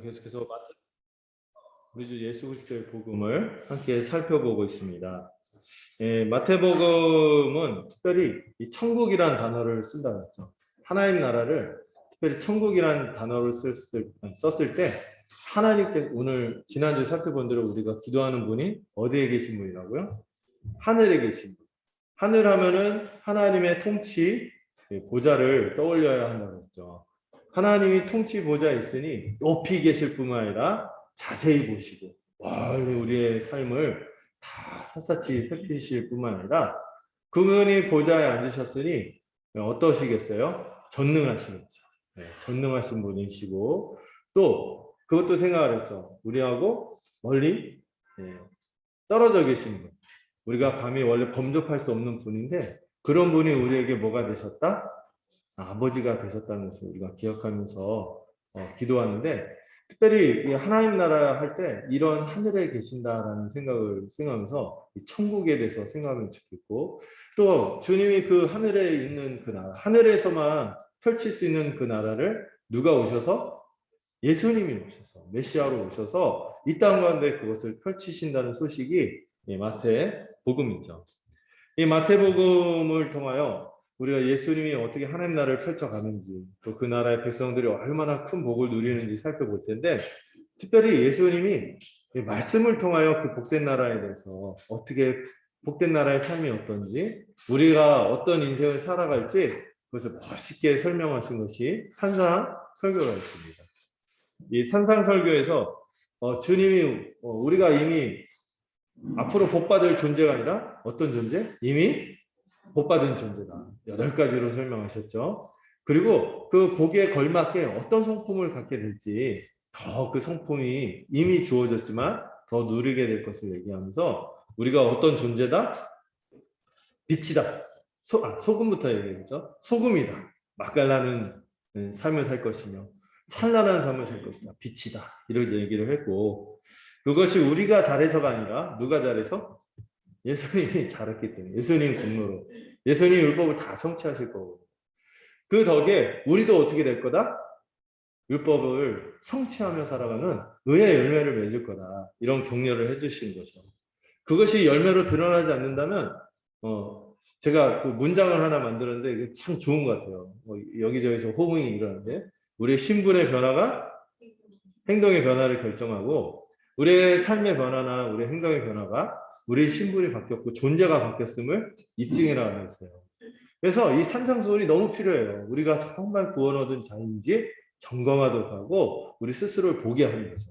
계속해서 우리 주 예수 그리스도의 복음을 함께 살펴보고 있습니다. 마태복음은 특별히 이 천국이란 단어를 쓴다고 했죠. 하나님 나라를 특별히 천국이란 단어를 썼을 때 하나님께 오늘 지난주에 살펴본 대로 우리가 기도하는 분이 어디에 계신 분이라고요? 하늘에 계신 분. 하늘 하면은 하나님의 통치 보좌를 떠올려야 한다고 했죠. 하나님이 통치 보좌에 있으니 높이 계실 뿐만 아니라 자세히 보시고 멀리 우리의 삶을 다 샅샅이 살피실 뿐만 아니라 그분이 보좌에 앉으셨으니 어떠시겠어요? 전능하시겠죠. 네, 전능하신 분이시고 또 그것도 생각을 했죠. 우리하고 멀리 떨어져 계신 분. 우리가 감히 원래 범접할 수 없는 분인데 그런 분이 우리에게 뭐가 되셨다? 아버지가 되셨다는 것을 우리가 기억하면서 기도하는데 특별히 하나님 나라 할 때 이런 하늘에 계신다라는 생각을 생각하면서 천국에 대해서 생각하면 좋겠고 또 주님이 그 하늘에 있는 그 나라 하늘에서만 펼칠 수 있는 그 나라를 누가 오셔서 예수님이 오셔서 메시아로 오셔서 이 땅 가운데 그것을 펼치신다는 소식이 마태복음이죠. 이 마태복음을 통하여 우리가 예수님이 어떻게 하나님 나라를 펼쳐가는지 또 그 나라의 백성들이 얼마나 큰 복을 누리는지 살펴볼 텐데 특별히 예수님이 말씀을 통하여 그 복된 나라에 대해서 어떻게 복된 나라의 삶이 어떤지 우리가 어떤 인생을 살아갈지 그것을 멋있게 설명하신 것이 산상설교가 있습니다. 이 산상설교에서 주님이 우리가 이미 앞으로 복받을 존재가 아니라 어떤 존재? 이미 복받은 존재다. 8가지로 설명하셨죠. 그리고 그 복에 걸맞게 어떤 성품을 갖게 될지 더 그 성품이 이미 주어졌지만 더 누리게 될 것을 얘기하면서 우리가 어떤 존재다? 빛이다. 소금부터 얘기했죠. 소금이다. 맛깔나는 삶을 살 것이며 찬란한 삶을 살 것이다. 빛이다. 이런 얘기를 했고 그것이 우리가 잘해서가 아니라 누가 잘해서? 예수님이 잘했기 때문에 예수님 공로로 예수님 율법을 다 성취하실 거고 그 덕에 우리도 어떻게 될 거다? 율법을 성취하며 살아가는 의의 열매를 맺을 거다. 이런 격려를 해주신 거죠. 그것이 열매로 드러나지 않는다면 제가 그 문장을 하나 만들었는데 이게 참 좋은 것 같아요. 여기저기서 호응이 일어나는데 우리의 신분의 변화가 행동의 변화를 결정하고 우리의 삶의 변화나 우리의 행동의 변화가 우리의 신분이 바뀌었고 존재가 바뀌었음을 입증해나가고 있어요. 그래서 이 산상수훈이 너무 필요해요. 우리가 정말 구원 얻은 자인지 점검하도록 하고 우리 스스로를 보게 하는 거죠.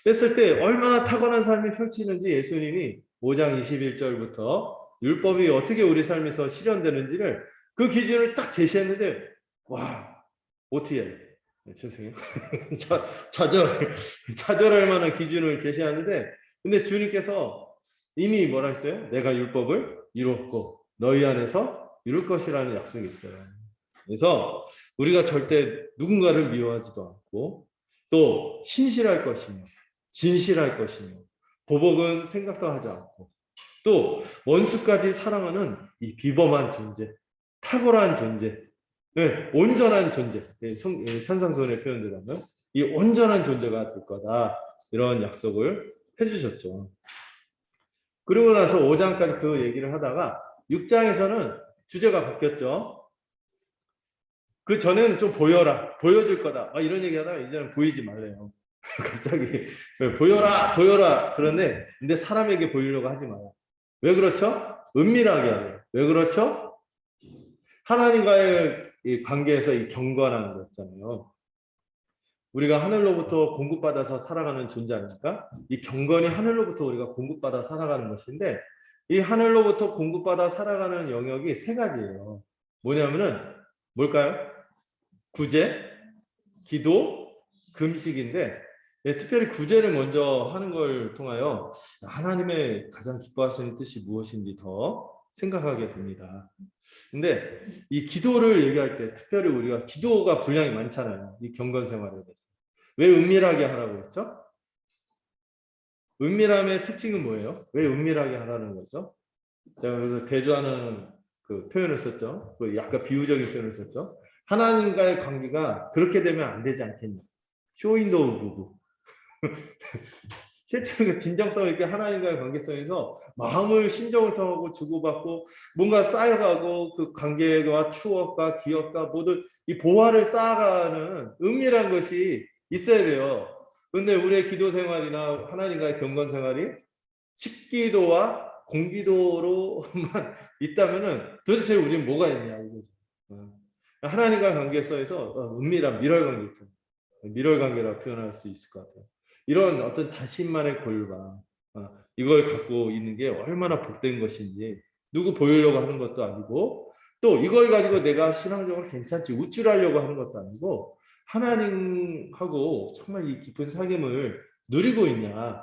그랬을 때 얼마나 탁월한 삶이 펼치는지 예수님이 5장 21절부터 율법이 어떻게 우리 삶에서 실현되는지를 그 기준을 딱 제시했는데 와 어떻게 해요? 죄송해요. 좌절할 만한 기준을 제시하는데 근데 주님께서 이미 뭐라 했어요? 내가 율법을 이뤘고 너희 안에서 이룰 것이라는 약속이 있어요. 그래서 우리가 절대 누군가를 미워하지도 않고 또 신실할 것이며 진실할 것이며 보복은 생각도 하지 않고 또 원수까지 사랑하는 이 비범한 존재, 탁월한 존재, 온전한 존재, 산상수훈의 표현대로 하면 이 온전한 존재가 될 거다. 이런 약속을 해주셨죠. 그리고 나서 5장까지 그 얘기를 하다가 6장에서는 주제가 바뀌었죠. 그 전에는 좀 보여라, 보여줄 거다. 이런 얘기 하다가 이제는 보이지 말래요. 갑자기 보여라, 보여라. 그런데 근데 사람에게 보이려고 하지 마요. 왜 그렇죠? 은밀하게 하래요. 왜 그렇죠? 하나님과의 이 관계에서 이 경건하는 거 있잖아요. 우리가 하늘로부터 공급받아서 살아가는 존재 아닙니까? 이 경건이 하늘로부터 우리가 공급받아 살아가는 것인데 이 하늘로부터 공급받아 살아가는 영역이 3가지예요. 뭐냐면은 뭘까요? 구제, 기도, 금식인데 특별히 구제를 먼저 하는 걸 통하여 하나님의 가장 기뻐하시는 뜻이 무엇인지 더 생각하게 됩니다. 근데 이 기도를 얘기할 때 특별히 우리가 기도가 분량이 많잖아요. 이 경건 생활에 대해서. 왜 은밀하게 하라고 했죠? 은밀함의 특징은 뭐예요? 왜 은밀하게 하라는 거죠? 제가 그래서 대조하는 그 표현을 썼죠. 그 약간 비유적인 표현을 썼죠. 하나님과의 관계가 그렇게 되면 안 되지 않겠냐. 쇼윈도우 부부. 실제로 그 진정성 있게 하나님과의 관계성에서 마음을 심정을 통하고 주고받고 뭔가 쌓여가고 그 관계와 추억과 기억과 모든 이 보화를 쌓아가는 은밀한 것이 있어야 돼요. 그런데 우리의 기도 생활이나 하나님과의 경건 생활이 식기도와 공기도로만 있다면은 도대체 우리는 뭐가 있냐 이거죠. 하나님과의 관계성에서 은밀한 밀월 관계 있죠. 밀월 관계라고 표현할 수 있을 것 같아요. 이런 어떤 자신만의 고유가 이걸 갖고 있는 게 얼마나 복된 것인지 누구 보이려고 하는 것도 아니고 또 이걸 가지고 내가 신앙적으로 괜찮지 우쭐하려고 하는 것도 아니고 하나님하고 정말 이 깊은 사귐을 누리고 있냐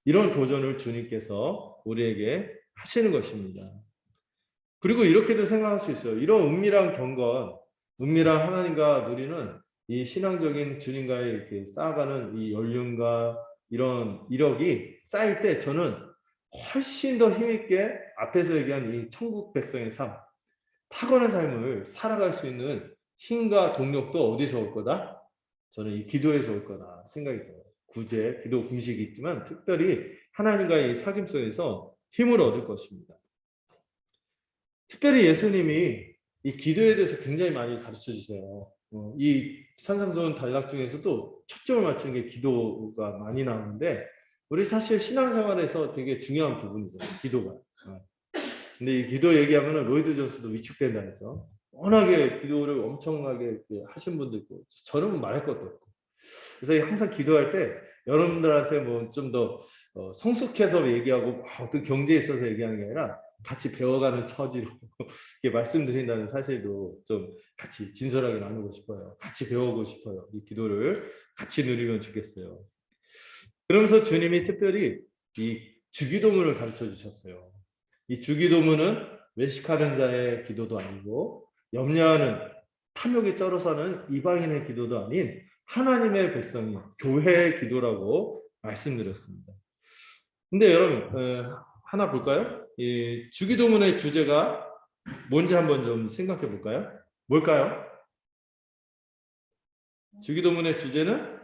이런 도전을 주님께서 우리에게 하시는 것입니다. 그리고 이렇게도 생각할 수 있어요. 이런 은밀한 경건, 은밀한 하나님과 누리는 이 신앙적인 주님과의 이렇게 쌓아가는 이 연륜과 이런 이력이 쌓일 때 저는 훨씬 더 힘있게 앞에서 얘기한 이 천국 백성의 삶, 탁월한 삶을 살아갈 수 있는 힘과 동력도 어디서 올 거다? 저는 이 기도에서 올 거다 생각이 들어요. 구제, 기도, 금식이 있지만 특별히 하나님과의 이 사귐 속에서 힘을 얻을 것입니다. 특별히 예수님이 이 기도에 대해서 굉장히 많이 가르쳐 주세요. 이 산상수훈 단락 중에서도 초점을 맞추는 게 기도가 많이 나오는데 우리 사실 신앙생활에서 되게 중요한 부분이잖아요. 기도가. 근데 이 기도 얘기하면은 로이드 존스도 위축된다 해서 워낙에 기도를 엄청나게 하신 분도 있고 저는 말할 것도 없고 그래서 항상 기도할 때 여러분들한테 뭐 좀 더 성숙해서 얘기하고 어떤 경제에 있어서 얘기하는 게 아니라 같이 배워가는 처지로 이렇게 말씀드린다는 사실도 좀 같이 진솔하게 나누고 싶어요. 같이 배우고 싶어요. 이 기도를 같이 누리면 좋겠어요. 그러면서 주님이 특별히 이 주기도문을 가르쳐 주셨어요. 이 주기도문은 외식하는 자의 기도도 아니고 염려하는 탐욕에 쩔어 사는 이방인의 기도도 아닌 하나님의 백성이 교회의 기도라고 말씀드렸습니다. 근데 여러분 하나 볼까요? 이 주기도문의 주제가 뭔지 한번 좀 생각해 볼까요? 뭘까요? 주기도문의 주제는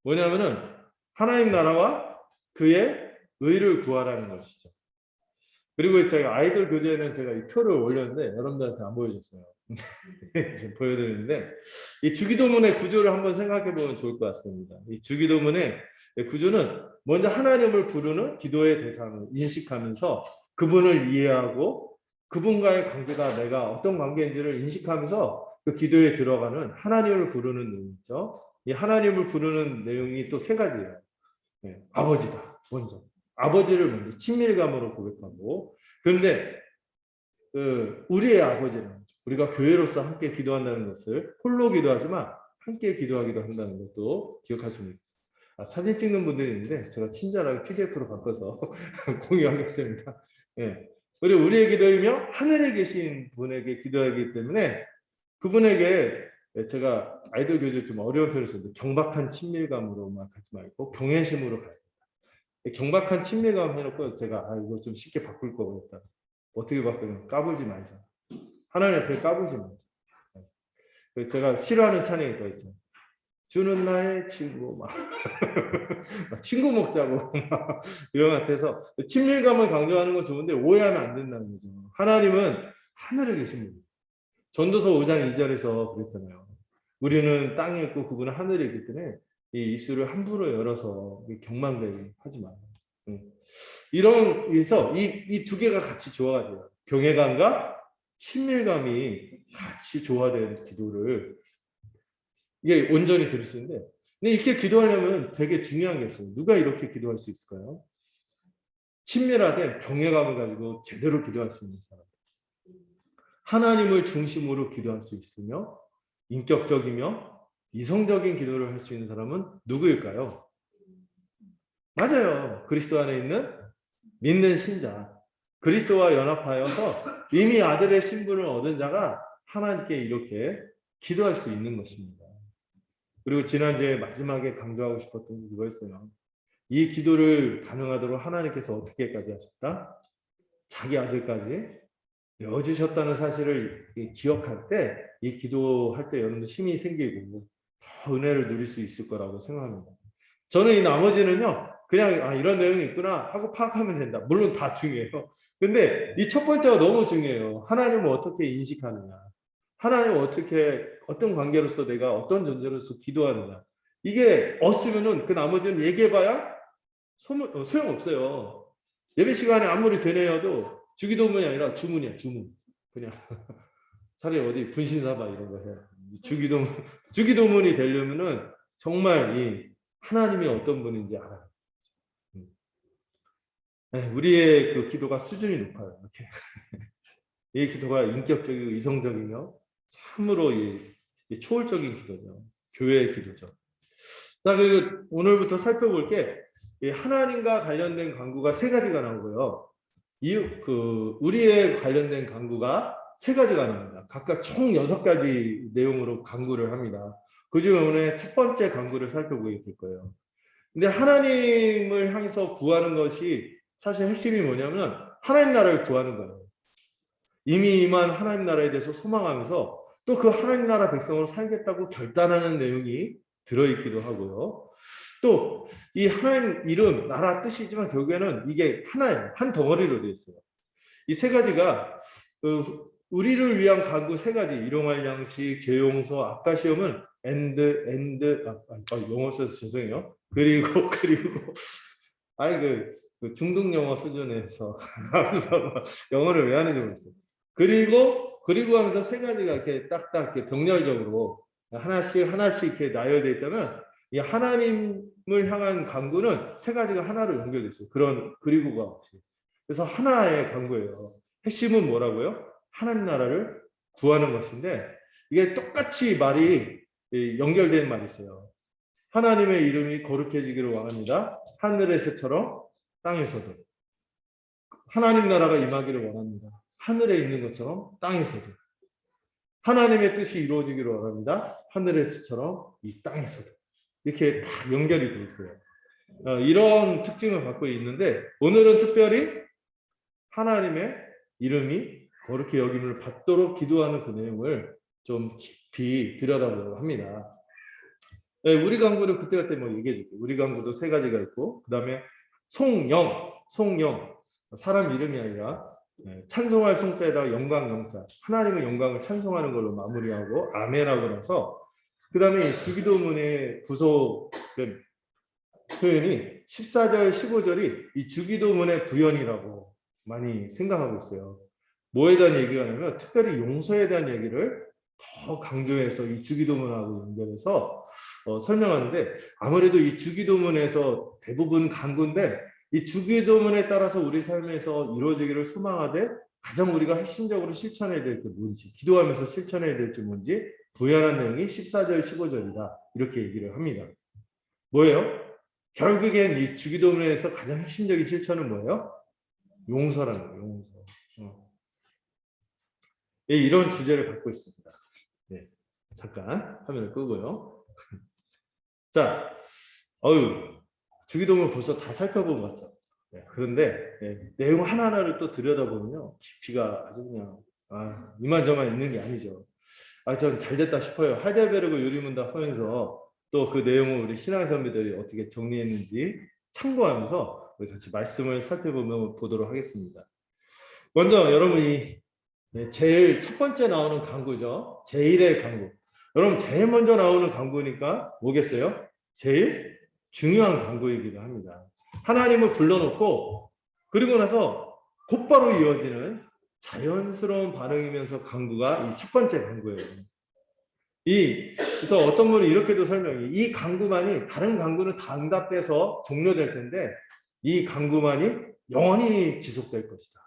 뭐냐면은 하나님 나라와 그의 의를 구하라는 것이죠. 그리고 제가 아이들 교재에는 제가 이 표를 올렸는데 여러분들한테 안 보여줬어요. 지금 보여드리는데 이 주기도문의 구조를 한번 생각해 보면 좋을 것 같습니다. 이 주기도문의 구조는 먼저 하나님을 부르는 기도의 대상을 인식하면서 그분을 이해하고 그분과의 관계가 내가 어떤 관계인지를 인식하면서 그 기도에 들어가는 하나님을 부르는 내용이죠. 이 하나님을 부르는 내용이 또 세 가지예요. 아버지다 먼저. 아버지를 먼저 친밀감으로 고백하고 그런데 우리의 아버지는 우리가 교회로서 함께 기도한다는 것을 홀로 기도하지만 함께 기도하기도 한다는 것도 기억하시면 되겠습니다. 사진 찍는 분들이 있는데 제가 친절하게 PDF로 바꿔서 공유하겠습니다. 그리고 우리의 기도이며 하늘에 계신 분에게 기도하기 때문에 그분에게 제가 아이들 교재 좀 어려운 표현을 썼는데 경박한 친밀감으로만 가지 말고 경외심으로 가야 됩니다. 경박한 친밀감 해놓고 제가 이거 좀 쉽게 바꿀 거겠다. 어떻게 바꾸면 까불지 말자. 하나님 앞에 까불지 말자. 제가 싫어하는 찬양이 또 있죠. 주는 나의 친구 막 친구 먹자고 막 이런 것 같아서 친밀감을 강조하는 건 좋은데 오해하면 안 된다는 거죠. 하나님은 하늘에 계신 분. 전도서 5장 2절에서 그랬잖아요. 우리는 땅에 있고 그분은 하늘에 있기 때문에 이 입술을 함부로 열어서 경망되게 하지 마. 이런 위해서 이 두 개가 같이 조화가 돼요. 경외감과 친밀감이 같이 조화된 기도를 이게 온전히 드릴 수 있는데 근데 이렇게 기도하려면 되게 중요한 게 있어요. 누가 이렇게 기도할 수 있을까요? 친밀하되 경외감을 가지고 제대로 기도할 수 있는 사람. 하나님을 중심으로 기도할 수 있으며 인격적이며 이성적인 기도를 할 수 있는 사람은 누구일까요? 맞아요. 그리스도 안에 있는 믿는 신자. 그리스도와 연합하여서 이미 아들의 신분을 얻은 자가 하나님께 이렇게 기도할 수 있는 것입니다. 그리고 지난주에 마지막에 강조하고 싶었던 게 이거였어요. 이 기도를 가능하도록 하나님께서 어떻게까지 하셨다? 자기 아들까지 내어주셨다는 사실을 기억할 때 이 기도할 때 여러분들 힘이 생기고 더 은혜를 누릴 수 있을 거라고 생각합니다. 저는 이 나머지는요, 그냥 이런 내용이 있구나 하고 파악하면 된다. 물론 다 중요해요. 근데 이 첫 번째가 너무 중요해요. 하나님을 어떻게 인식하느냐, 하나님을 어떻게 어떤 관계로서 내가 어떤 존재로서 기도하느냐. 이게 없으면은 그 나머지는 얘기해봐야 소용없어요. 예배 시간에 아무리 되뇌어도 주기도문이 아니라 주문이야, 주문. 그냥 차라리 어디 분신사바 이런 거 해요. 주기도문이 되려면은 정말 이 하나님이 어떤 분인지 알아요. 네, 우리의 그 기도가 수준이 높아요. 이렇게. 이 기도가 인격적이고 이성적이며 참으로 이 초월적인 기도죠. 교회의 기도죠. 자, 그리고 오늘부터 살펴볼 게 하나님과 관련된 간구가 세 가지가 나오고요. 우리의 관련된 간구가 세 가지가 나옵니다. 각각 총 6가지 내용으로 간구를 합니다. 그 중에 오늘 첫 번째 간구를 살펴보게 될 거예요. 근데 하나님을 향해서 구하는 것이 사실 핵심이 뭐냐면 하나님 나라를 구하는 거예요. 이미 임한 하나님 나라에 대해서 소망하면서 또 그 하나님 나라 백성으로 살겠다고 결단하는 내용이 들어있기도 하고요. 또 이 하나님 이름, 나라 뜻이지만 결국에는 이게 하나예요. 한 덩어리로 되어 있어요. 이 세 가지가 우리를 위한 간구 세 가지, 일용할 양식, 죄용서, 아까 시험은 영어 써서 죄송해요. 그리고 아니 그 중등 영어 수준에서 영어를 왜 하는지 모르겠어요. 그리고 하면서 세 가지가 이렇게 딱딱 이렇게 병렬적으로 하나씩 이렇게 나열되어 있다면 이 하나님을 향한 간구는 세 가지가 하나로 연결돼 있어요. 그런 그리고가 없이. 그래서 하나의 간구예요. 핵심은 뭐라고요? 하나님 나라를 구하는 것인데 이게 똑같이 말이 연결된 말이 있어요. 하나님의 이름이 거룩해지기를 원합니다. 하늘에서처럼 땅에서도. 하나님 나라가 임하기를 원합니다. 하늘에 있는 것처럼 땅에서도. 하나님의 뜻이 이루어지기를 원합니다. 하늘에서처럼 이 땅에서도. 이렇게 다 연결이 되어 있어요. 이런 특징을 갖고 있는데 오늘은 특별히 하나님의 이름이 거룩히 여김을 받도록 기도하는 그 내용을 좀 깊이 들여다보려고 합니다. 네, 우리 강구는 그때그때 뭐 얘기해 줄게요. 우리 강구도 세 가지가 있고 그 다음에 송영, 사람 이름이 아니라 찬송할 송자에다가 영광 영자, 하나님의 영광을 찬송하는 걸로 마무리하고 아멘하고 나서 그 다음에 주기도문의 부속된 표현이 14절, 15절이 이 주기도문의 부연이라고 많이 생각하고 있어요. 뭐에 대한 얘기가 하냐면 특별히 용서에 대한 얘기를 더 강조해서 이 주기도문하고 연결해서 설명하는데 아무래도 이 주기도문에서 대부분 간구인데 이 주기도문에 따라서 우리 삶에서 이루어지기를 소망하되 가장 우리가 핵심적으로 실천해야 될 게 뭔지, 기도하면서 실천해야 될지 뭔지 부연한 내용이 14절, 15절이다. 이렇게 얘기를 합니다. 뭐예요? 결국엔 이 주기도문에서 가장 핵심적인 실천은 뭐예요? 용서라는 거예요. 용서. 이런 주제를 갖고 있습니다. 네, 잠깐 화면을 끄고요. 자, 주기도문 벌써 다 살펴본 것 같죠? 네, 그런데 내용 하나하나를 또 들여다보면요, 깊이가 아주 그냥 이만저만 있는 게 아니죠. 전 잘됐다 싶어요. 하이델베르그 유리문답 하면서 또 그 내용을 우리 신앙 선배들이 어떻게 정리했는지 참고하면서 우리 같이 말씀을 살펴보도록 하겠습니다. 먼저 여러분이 제일 첫 번째 나오는 간구죠. 제일의 간구. 여러분 제일 먼저 나오는 간구니까 뭐겠어요? 제일 중요한 간구이기도 합니다. 하나님을 불러놓고 그리고 나서 곧바로 이어지는 자연스러운 반응이면서 간구가 이 첫 번째 간구예요. 그래서 어떤 분이 이렇게도 설명해. 이 간구만이 다른 간구는 다 응답돼서 종료될 텐데 이 간구만이 영원히 지속될 것이다.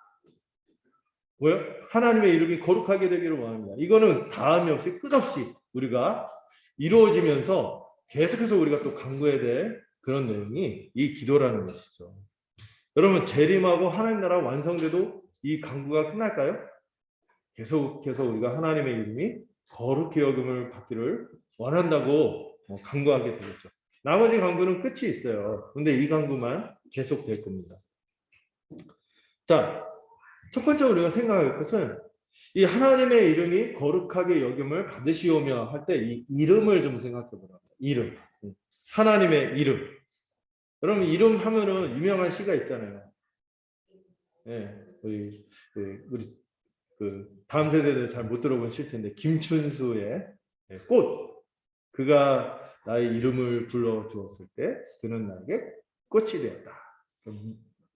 뭐요? 하나님의 이름이 거룩하게 되기를 원합니다. 이거는 다음이 없이 끝없이 우리가 이루어지면서 계속해서 우리가 또 간구해야 될 그런 내용이 이 기도라는 것이죠. 여러분 재림하고 하나님 나라 완성돼도 이 간구가 끝날까요? 계속해서 우리가 하나님의 이름이 거룩히 여김을 받기를 원한다고 간구하게 되겠죠. 나머지 간구는 끝이 있어요. 근데 이 간구만 계속될 겁니다. 자, 첫 번째로 우리가 생각할 것은 이 하나님의 이름이 거룩하게 여김을 받으시오며 할 때 이 이름을 좀 생각해 보라. 이름. 하나님의 이름. 여러분 이름 하면은 유명한 시가 있잖아요. 예, 우리 그 다음 세대들 잘 못 들어보실 텐데 김춘수의 꽃. 그가 나의 이름을 불러 주었을 때 그는 나에게 꽃이 되었다.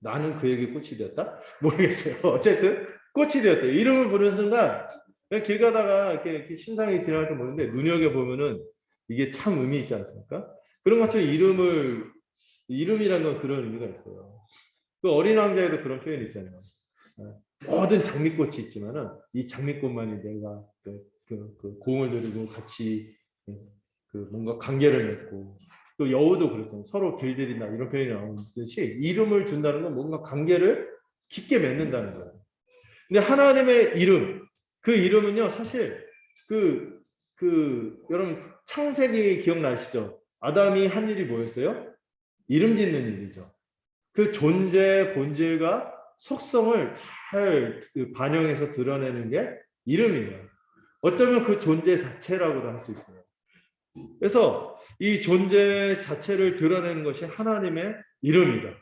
나는 그에게 꽃이 되었다? 모르겠어요. 어쨌든 꽃이 되었다. 이름을 부르는 순간 그냥 길 가다가 이렇게 심상이 지나갈 때 보는데 눈여겨 보면은 이게 참 의미 있지 않습니까? 그런 것처럼 이름이라는 건 그런 의미가 있어요. 그 어린 왕자에도 그런 표현이 있잖아요. 모든 장미꽃이 있지만은 이 장미꽃만이 내가 그 공을 들이고 같이 그 뭔가 관계를 맺고 또 여우도 그렇잖아요. 서로 길들인다 이런 표현이 나오듯이 이름을 준다는 건 뭔가 관계를 깊게 맺는다는 거예요. 근데 하나님의 이름 그 이름은요 사실 여러분 창세기 기억나시죠? 아담이 한 일이 뭐였어요? 이름 짓는 일이죠. 그 존재 본질과 속성을 잘 반영해서 드러내는 게 이름이에요. 어쩌면 그 존재 자체라고도 할 수 있어요. 그래서 이 존재 자체를 드러내는 것이 하나님의 이름이다.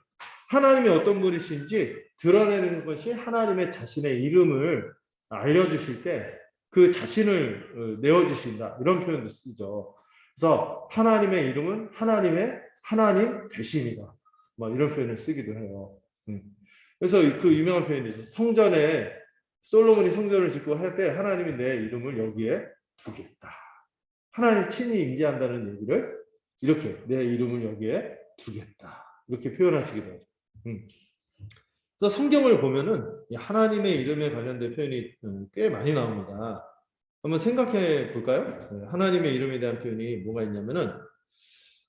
하나님이 어떤 분이신지 드러내는 것이 하나님의 자신의 이름을 알려주실 때 그 자신을 내어주신다. 이런 표현도 쓰죠. 그래서 하나님의 이름은 하나님 되심이다. 뭐 이런 표현을 쓰기도 해요. 그래서 그 유명한 표현이죠. 성전에 솔로몬이 성전을 짓고 할 때 하나님이 내 이름을 여기에 두겠다. 하나님 친히 임재한다는 얘기를 이렇게 내 이름을 여기에 두겠다. 이렇게 표현하시기도 하죠. 그래서 성경을 보면은 하나님의 이름에 관련된 표현이 꽤 많이 나옵니다. 한번 생각해 볼까요? 하나님의 이름에 대한 표현이 뭐가 있냐면은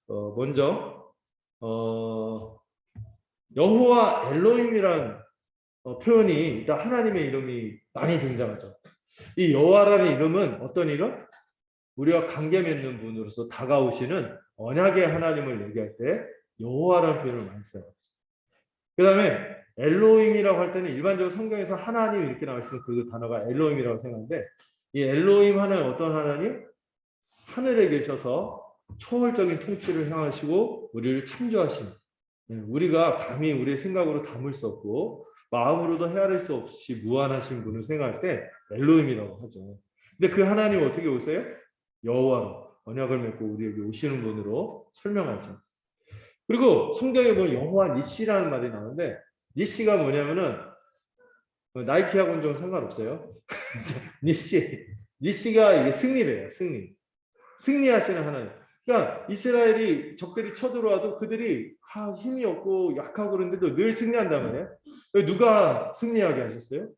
먼저 여호와 엘로힘이란 표현이 일단 하나님의 이름이 많이 등장하죠. 이 여호와라는 이름은 어떤 이름? 우리와 관계 맺는 분으로서 다가오시는 언약의 하나님을 얘기할 때 여호와라는 표현을 많이 써요. 그 다음에 엘로힘이라고 할 때는 일반적으로 성경에서 하나님 이렇게 나와 있으면 그 단어가 엘로힘이라고 생각하는데 이 엘로힘 하나님 어떤 하나님? 하늘에 계셔서 초월적인 통치를 향하시고 우리를 창조하신 우리가 감히 우리의 생각으로 담을 수 없고 마음으로도 헤아릴 수 없이 무한하신 분을 생각할 때 엘로힘이라고 하죠. 근데 그 하나님 어떻게 오세요? 여호와로 언약을 맺고 우리에게 오시는 분으로 설명하죠. 그리고 성경에 보면 여호와 니시라는 말이 나오는데 니시가 뭐냐면은 나이키하고는 좀 상관없어요. 니시가 이게 승리래요. 승리하시는 하나님. 그러니까 이스라엘이 적들이 쳐들어와도 그들이 힘이 없고 약하고 그런데도 늘 승리한단 말이에요. 누가 승리하게 하셨어요?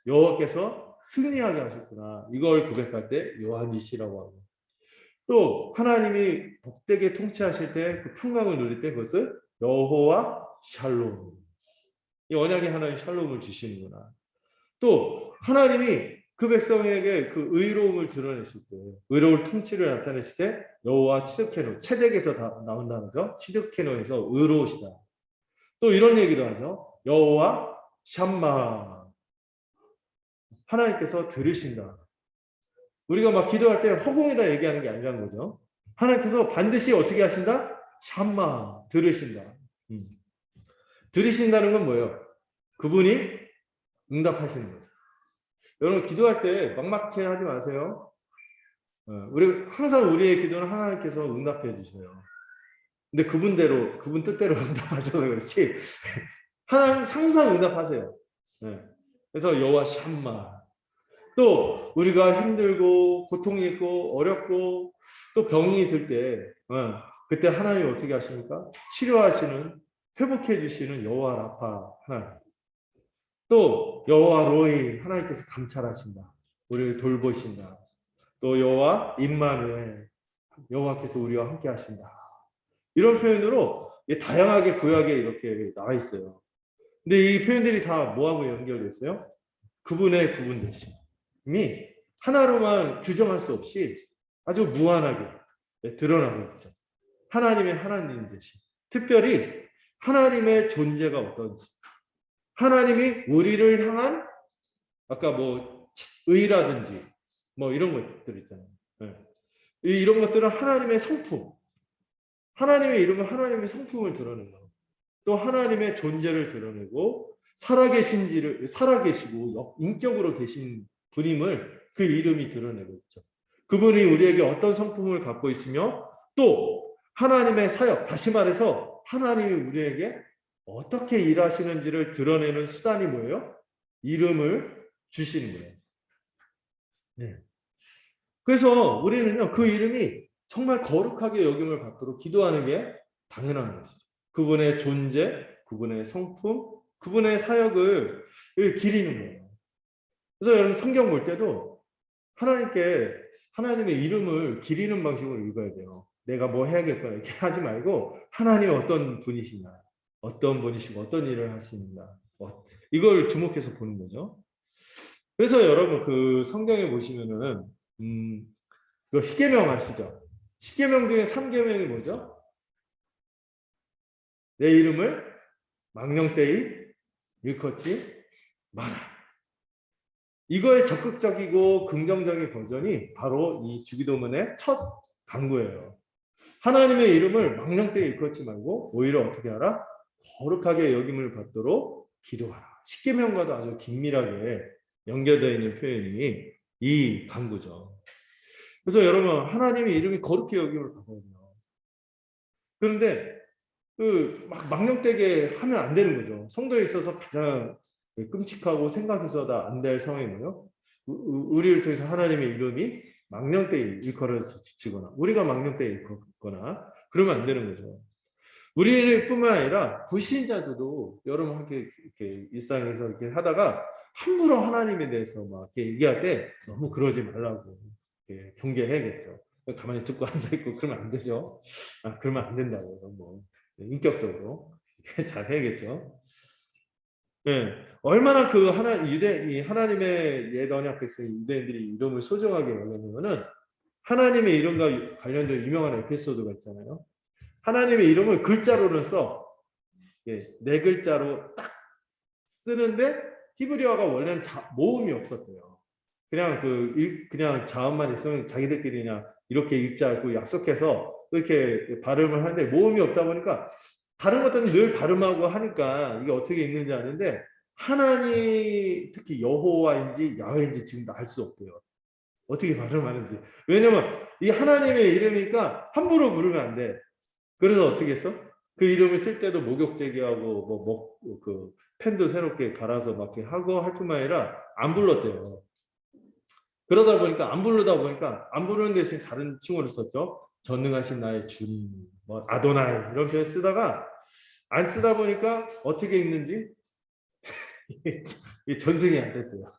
여호와께서 승리하게 하셨구나. 이걸 고백할 때 여호와 니시라고 하고 또 하나님이 복되게 통치하실 때 그 평강을 누릴 때 그것을 여호와 샬롬. 이 언약의 하나님 샬롬을 주시는구나. 또 하나님이 그 백성에게 그 의로움을 드러내실 때, 의로울 통치를 나타내실 때 여호와 치드케노, 체덱에서 나온 단어죠. 치드케노에서 의로우시다. 또 이런 얘기도 하죠. 여호와 샴마. 하나님께서 들으신다. 우리가 막 기도할 때 허공에다 얘기하는 게 아니라는 거죠. 하나님께서 반드시 어떻게 하신다? 샴마, 들으신다. 들으신다는 건 뭐예요? 그분이 응답하시는 거죠. 여러분 기도할 때 막막해 하지 마세요. 우리 항상 우리의 기도는 하나님께서 응답해 주세요. 근데 그분 뜻대로 응답하셔서 그렇지 하나님 항상 응답하세요. 그래서 여호와 샴마. 또 우리가 힘들고 고통이 있고 어렵고 또 병이 들 때 그때 하나님 어떻게 하십니까? 치료하시는 회복해 주시는 여호와 라파 하나님. 또 여호와 로이 하나님께서 감찰하신다. 우리를 돌보신다. 또 여호와 임마누엘 여호와께서 우리와 함께 하신다. 이런 표현으로 다양하게 구약에 이렇게 나와 있어요. 근데 이 표현들이 다 뭐하고 연결되어 있어요? 그분의 구분되심이 하나로만 규정할 수 없이 아주 무한하게 드러나고 있죠. 하나님의 하나님 되심. 특별히 하나님의 존재가 어떤지 하나님이 우리를 향한 아까 뭐 의라든지 뭐 이런 것들 있잖아요. 네. 이런 것들은 하나님의 성품, 하나님의 이름은 하나님의 성품을 드러내는 거. 또 하나님의 존재를 드러내고 살아계시고 인격으로 계신 분임을 그 이름이 드러내고 있죠. 그분이 우리에게 어떤 성품을 갖고 있으며 또 하나님의 사역, 다시 말해서 하나님이 우리에게 어떻게 일하시는지를 드러내는 수단이 뭐예요? 이름을 주시는 거예요. 네. 그래서 우리는요, 그 이름이 정말 거룩하게 여김을 받도록 기도하는 게 당연한 것이죠. 그분의 존재, 그분의 성품, 그분의 사역을 기리는 거예요. 그래서 여러분 성경 볼 때도 하나님께 하나님의 이름을 기리는 방식으로 읽어야 돼요. 내가 뭐 해야겠다 이렇게 하지 말고 하나님이 어떤 분이시냐, 어떤 분이시고 어떤 일을 하시는가, 이걸 주목해서 보는 거죠. 그래서 여러분 그 성경에 보시면은 그 십계명 아시죠? 십계명 중에 3계명이 뭐죠? 내 이름을 망령되이 일컫지 마라. 이거의 적극적이고 긍정적인 버전이 바로 이 주기도문의 첫 강구예요. 하나님의 이름을 망령되이 일컫지 말고 오히려 어떻게 하라? 거룩하게 여김을 받도록 기도하라. 십계명과도 아주 긴밀하게 연결되어 있는 표현이 이 강구죠. 그래서 여러분 하나님의 이름이 거룩히 여김을 받아야 돼요. 그런데 막 망령되게 하면 안 되는 거죠. 성도에 있어서 가장 끔찍하고 생각해서도 안 될 상황이 뭐예요? 우리를 통해서 하나님의 이름이 망령되이 일컬어지거나 우리가 망령되이 일컬거나 그러면 안 되는 거죠. 우리뿐만 아니라 불신자들도 여러분 이렇게 일상에서 이렇게 하다가 함부로 하나님에 대해서 막 이렇게 얘기할 때 너무 그러지 말라고 경계해야겠죠. 가만히 듣고 앉아 있고 그러면 안 되죠. 그러면 안 된다고 뭐 인격적으로 잘 해야겠죠. 네, 얼마나 그 이 하나님의 옛 언약 백성 유대인들이 이름을 소중하게 여겼냐면은 하나님의 이름과 관련된 유명한 에피소드가 있잖아요. 하나님의 이름을 글자로는 써. 예, 네 글자로 딱 쓰는데 히브리어가 원래는 모음이 없었대요. 그냥 자음만 있으면 자기들끼리 그냥 이렇게 읽자고 약속해서 이렇게 발음을 하는데 모음이 없다 보니까 다른 것들은 늘 발음하고 하니까 이게 어떻게 읽는지 아는데 하나님 특히 여호와인지 야훼인지 지금도 알 수 없대요. 어떻게 발음하는지. 왜냐면 이 하나님의 이름이니까 함부로 부르면 안 돼. 그래서 어떻게 했어? 그 이름을 쓸 때도 목욕 제기하고 그 펜도 새롭게 갈아서 막 이렇게 하고 할 뿐만 아니라 안 불렀대요. 그러다 보니까 안 부르는 대신 다른 칭호를 썼죠. 전능하신 나의 주님, 뭐 아도나이 이런 표현 쓰다가 안 쓰다 보니까 어떻게 읽는지 전승이 안 됐대요.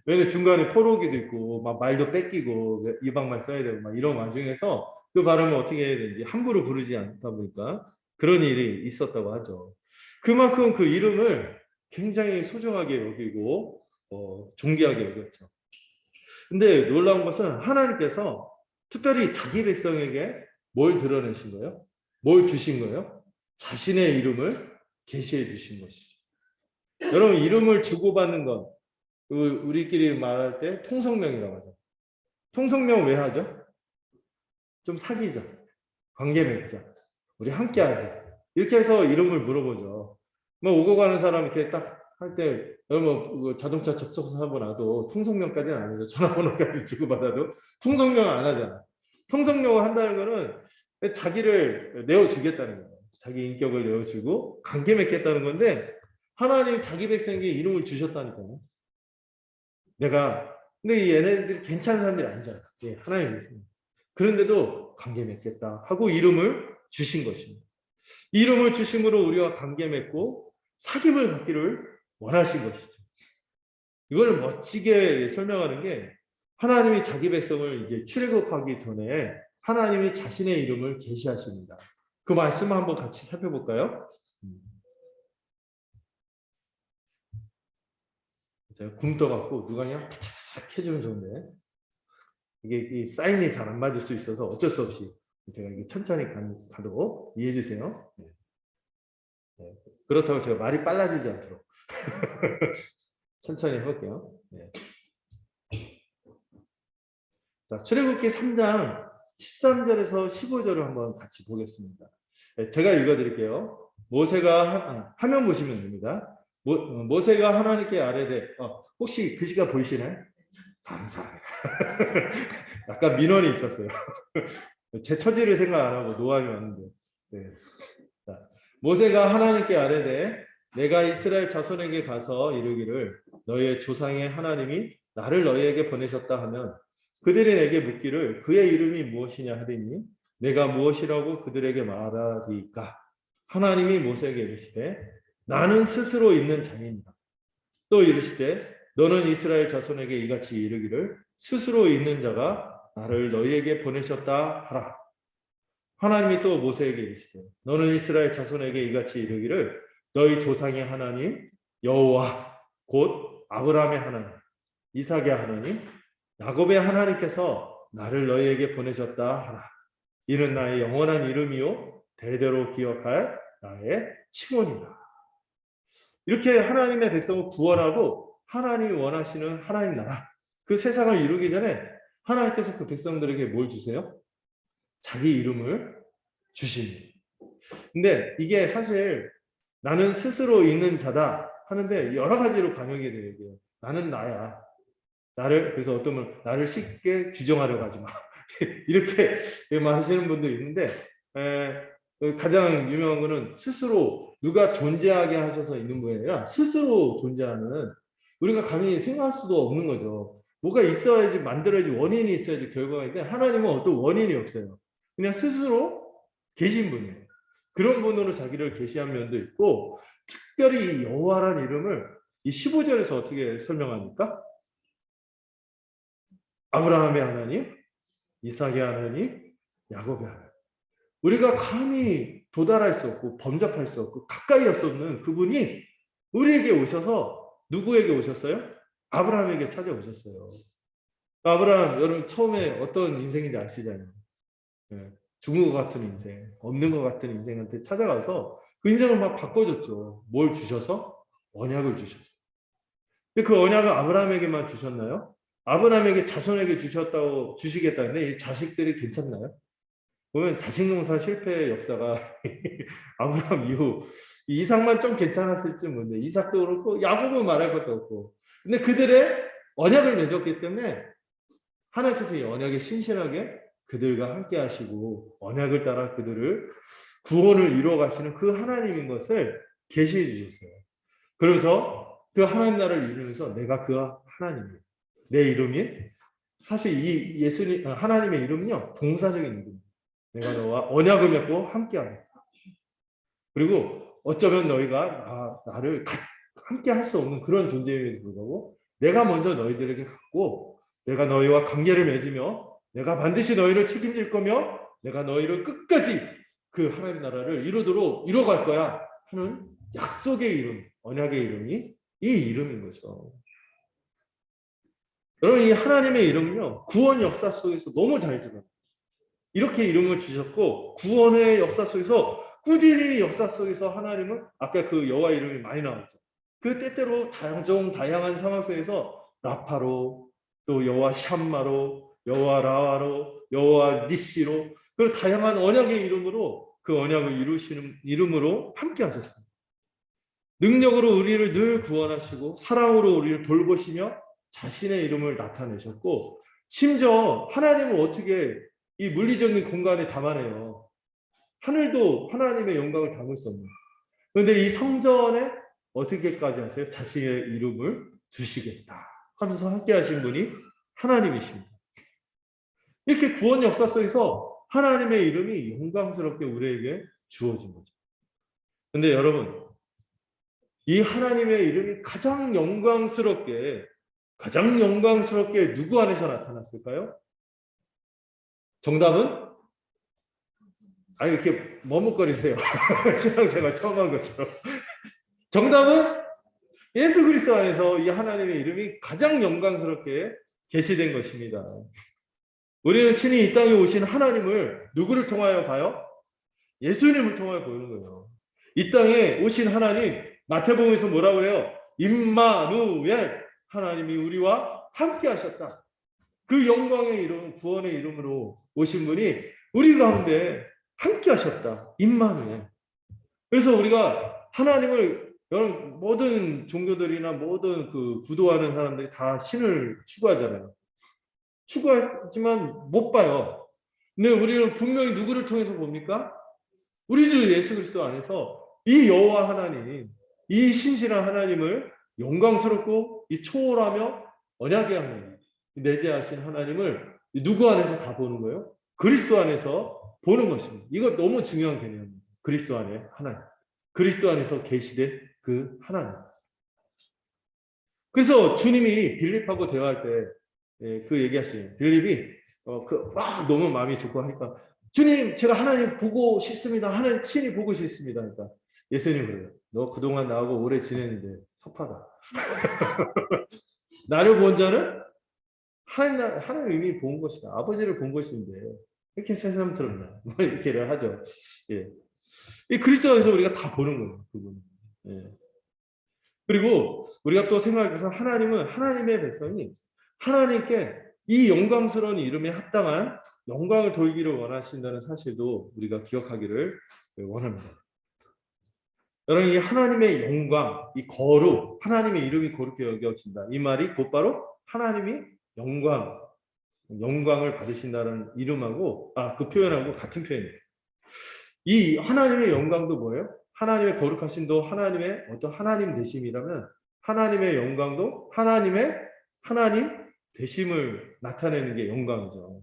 왜냐면 중간에 포로기도 있고 막 말도 뺏기고 이방말 써야 되고 막 이런 와중에서 그 발음을 어떻게 해야 되는지 함부로 부르지 않다 보니까 그런 일이 있었다고 하죠. 그만큼 그 이름을 굉장히 소중하게 여기고 존귀하게 여겼죠. 근데 놀라운 것은 하나님께서 특별히 자기 백성에게 뭘 드러내신 거예요? 뭘 주신 거예요? 자신의 이름을 계시해 주신 것이죠. 여러분 이름을 주고받는 것 우리끼리 말할 때 통성명이라고 하죠. 통성명 왜 하죠? 좀 사귀자. 관계 맺자. 우리 함께 하자. 이렇게 해서 이름을 물어보죠. 뭐 오고 가는 사람 이렇게 딱 할 때 여러분 자동차 접속하고 나도 통성명까지는 아니죠. 전화번호까지 주고받아도 통성명 안 하잖아. 통성명을 한다는 거는 자기를 내어주겠다는 거예요. 자기 인격을 내어주고 관계 맺겠다는 건데 하나님 자기 백성에게 이름을 주셨다니까요. 근데 이 얘네들이 괜찮은 사람들이 아니잖아. 예, 하나님 믿습니다. 그런데도 관계 맺겠다 하고 이름을 주신 것입니다. 이름을 주심으로 우리와 관계 맺고 사귐을 갖기를 원하신 것이죠. 이걸 멋지게 설명하는 게 하나님이 자기 백성을 이제 출애굽하기 전에 하나님이 자신의 이름을 계시하십니다. 그 말씀을 한번 같이 살펴볼까요? 제가 굶떠갖고 누가 그냥 탁 해주면 좋은데 이게 이 사인이 잘 안 맞을 수 있어서 어쩔 수 없이 제가 이게 천천히 가도 이해해 주세요. 네. 네. 그렇다고 제가 말이 빨라지지 않도록 천천히 해볼게요. 네. 자, 출애굽기 3장 13절에서 15절을 한번 같이 보겠습니다. 네, 제가 읽어드릴게요. 모세가 화면 보시면 됩니다. 모세가 하나님께 아뢰되 혹시 글씨가 보이시나요? 감사합니다. 약간 민원이 있었어요. 제 처지를 생각 안 하고 노함이 왔는데. 네. 자, 모세가 하나님께 아뢰되 내가 이스라엘 자손에게 가서 이르기를 너희의 조상의 하나님이 나를 너희에게 보내셨다 하면 그들이 내게 묻기를 그의 이름이 무엇이냐 하리니 내가 무엇이라고 그들에게 말하리까. 하나님이 모세에게 이르시되 나는 스스로 있는 자니라. 또 이르시되 너는 이스라엘 자손에게 이같이 이르기를 스스로 있는 자가 나를 너희에게 보내셨다 하라. 하나님이 또 모세에게 이르시되 너는 이스라엘 자손에게 이같이 이르기를 너희 조상의 하나님 여호와 곧 아브라함의 하나님 이삭의 하나님 야곱의 하나님께서 나를 너희에게 보내셨다 하라. 이는 나의 영원한 이름이요 대대로 기억할 나의 칭언이다. 이렇게 하나님의 백성을 구원하고 하나님이 원하시는 하나님 나라 그 세상을 이루기 전에 하나님께서 그 백성들에게 뭘 주세요? 자기 이름을 주십니다. 근데 이게 사실 나는 스스로 있는 자다 하는데 여러 가지로 반영이 돼요. 나는 나야. 나를 그래서 어떤 분 나를 쉽게 규정하려고 하지 마. 이렇게 말하시는 분도 있는데 가장 유명한 거는 스스로 누가 존재하게 하셔서 있는 분이 아니라 스스로 존재하는 우리가 감히 생각할 수도 없는 거죠. 뭐가 있어야지 만들어야지 원인이 있어야지 결과가 있는데 하나님은 어떤 원인이 없어요. 그냥 스스로 계신 분이에요. 그런 분으로 자기를 계시한 면도 있고 특별히 이 여호와라는 이름을 이 15절에서 어떻게 설명합니까? 아브라함의 하나님, 이삭의 하나님, 야곱의 하나님. 우리가 감히 도달할 수 없고 범접할 수 없고 가까이 할 수 없는 그분이 우리에게 오셔서 누구에게 오셨어요? 아브라함에게 찾아오셨어요. 아브라함 여러분 처음에 어떤 인생인지 아시잖아요. 죽은 것 같은 인생, 없는 것 같은 인생한테 찾아가서 그 인생을 막 바꿔줬죠. 뭘 주셔서? 언약을 주셔서. 근데 그 언약을 아브라함에게만 주셨나요? 아브라함에게 자손에게 주셨다고 주시겠다는데 이 자식들이 괜찮나요? 보면 자식 농사 실패의 역사가 아브라함 이후 이삭만 좀 괜찮았을지 모르는데 이삭도 그렇고 야곱은 말할 것도 없고 근데 그들의 언약을 맺었기 때문에 하나님께서 이 언약에 신실하게 그들과 함께 하시고 언약을 따라 그들을 구원을 이루어 가시는 그 하나님인 것을 계시해 주셨어요. 그러면서 그 하나님 나라를 이루면서 내가 그 하나님이에요. 내 이름이 사실 이 예수님 하나님의 이름은요 동사적인 이름이에요. 내가 너와 언약을 맺고 함께하겠다. 그리고 어쩌면 너희가 나를 함께 할 수 없는 그런 존재임에도 불구하고 내가 먼저 너희들에게 갔고 내가 너희와 관계를 맺으며 내가 반드시 너희를 책임질 거며 내가 너희를 끝까지 그 하나님 나라를 이루어갈 거야 하는 약속의 이름, 언약의 이름이 이 이름인 거죠. 여러분 이 하나님의 이름은요 구원 역사 속에서 너무 잘 드러나요. 이렇게 이름을 주셨고 구원의 역사 속에서 꾸준히 역사 속에서 하나님은 아까 그 여호와 이름이 많이 나왔죠. 그 때때로 다양한 상황 속에서 라파로 또 여호와 샴마로 여호와 라와로 여호와 니시로 그리고 다양한 언약의 이름으로 그 언약을 이루시는 이름으로 함께 하셨습니다. 능력으로 우리를 늘 구원하시고 사랑으로 우리를 돌보시며 자신의 이름을 나타내셨고 심지어 하나님은 어떻게 이 물리적인 공간에 담아내요. 하늘도 하나님의 영광을 담을 수 없는. 그런데 이 성전에 어떻게까지 하세요? 자신의 이름을 주시겠다 하면서 함께 하신 분이 하나님이십니다. 이렇게 구원 역사 속에서 하나님의 이름이 영광스럽게 우리에게 주어진 거죠. 그런데 여러분 이 하나님의 이름이 가장 영광스럽게 누구 안에서 나타났을까요? 정답은? 이렇게 머뭇거리세요. 신앙생활 처음 한 것처럼. 정답은 예수 그리스도 안에서 이 하나님의 이름이 가장 영광스럽게 계시된 것입니다. 우리는 친히 이 땅에 오신 하나님을 누구를 통하여 봐요? 예수님을 통하여 보는 거예요. 이 땅에 오신 하나님, 마태복음에서 뭐라고 그래요? 임마누엘, 하나님이 우리와 함께 하셨다. 그 영광의 이름, 구원의 이름으로 오신 분이 우리 가운데 함께 하셨다. 임마누엘. 그래서 우리가 하나님을, 여러분 모든 종교들이나 모든 그 구도하는 사람들이 다 신을 추구하잖아요. 추구하지만 못 봐요. 근데 우리는 분명히 누구를 통해서 봅니까? 우리 주 예수 그리스도 안에서 이 여호와 하나님, 이 신실한 하나님을 영광스럽고 이 초월하며 언약의 하나님, 내재하신 하나님을 누구 안에서 다 보는 거예요? 그리스도 안에서 보는 것입니다. 이거 너무 중요한 개념입니다. 그리스도 안에 하나님, 그리스도 안에서 계시된 그 하나님. 그래서 주님이 빌립하고 대화할 때 그 얘기하시죠. 빌립이 막 너무 마음이 좋고 하니까, 주님, 제가 하나님 보고 싶습니다. 하나님 친히 보고 싶습니다. 그러니까 예수님 그래요. 너 그동안 나하고 오래 지냈는데 섭하다. 나를 본 자는 하나님 이미 본 것이다. 아버지를 본 것인데 이렇게 새삼스럽나? 뭐 이렇게를 하죠. 예. 이 그리스도 안에서 우리가 다 보는 거예요. 그분. 예. 그리고 우리가 또 생각해서 하나님은 하나님의 백성이 하나님께 이 영광스러운 이름에 합당한 영광을 돌기를 원하신다는 사실도 우리가 기억하기를 원합니다. 여러분, 이 하나님의 영광, 이 거룩, 하나님의 이름이 거룩히 여겨진다. 이 말이 곧바로 하나님이 영광을 받으신다는 이름하고, 그 표현하고 같은 표현이에요. 이 하나님의 영광도 뭐예요? 하나님의 거룩하심도 하나님의 어떤 하나님 되심이라면, 하나님의 영광도 하나님의 하나님 되심을 나타내는 게 영광이죠.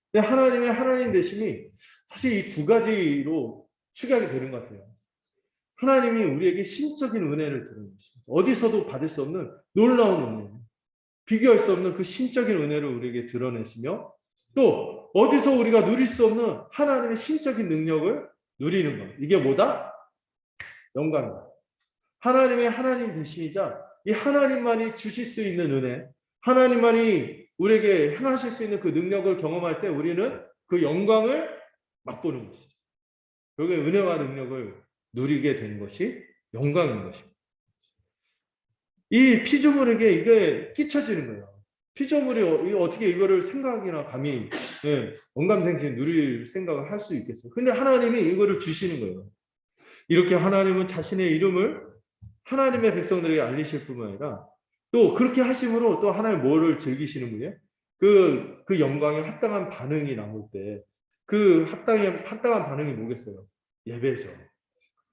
근데 하나님의 하나님 되심이 사실 이 두 가지로 축약이 되는 것 같아요. 하나님이 우리에게 신적인 은혜를 드리는 것입니다. 어디서도 받을 수 없는 놀라운 은혜, 비교할 수 없는 그 신적인 은혜를 우리에게 드러내시며, 또 어디서 우리가 누릴 수 없는 하나님의 신적인 능력을 누리는 것. 이게 뭐다? 영광이다. 하나님의 하나님 되심이자 이 하나님만이 주실 수 있는 은혜, 하나님만이 우리에게 행하실 수 있는 그 능력을 경험할 때 우리는 그 영광을 맛보는 것이죠. 여기 은혜와 능력을 누리게 된 것이 영광인 것입니다. 이 피조물에게 이게 끼쳐지는 거예요. 피조물이 어떻게 이거를 생각이나 감히 언감생심 누릴 생각을 할 수 있겠어요. 근데 하나님이 이거를 주시는 거예요. 이렇게 하나님은 자신의 이름을 하나님의 백성들에게 알리실 뿐만 아니라 또 그렇게 하심으로 또 하나님 뭐를 즐기시는 분이에요? 그 영광에 합당한 반응이 나올 때 그 합당한 반응이 뭐겠어요? 예배죠.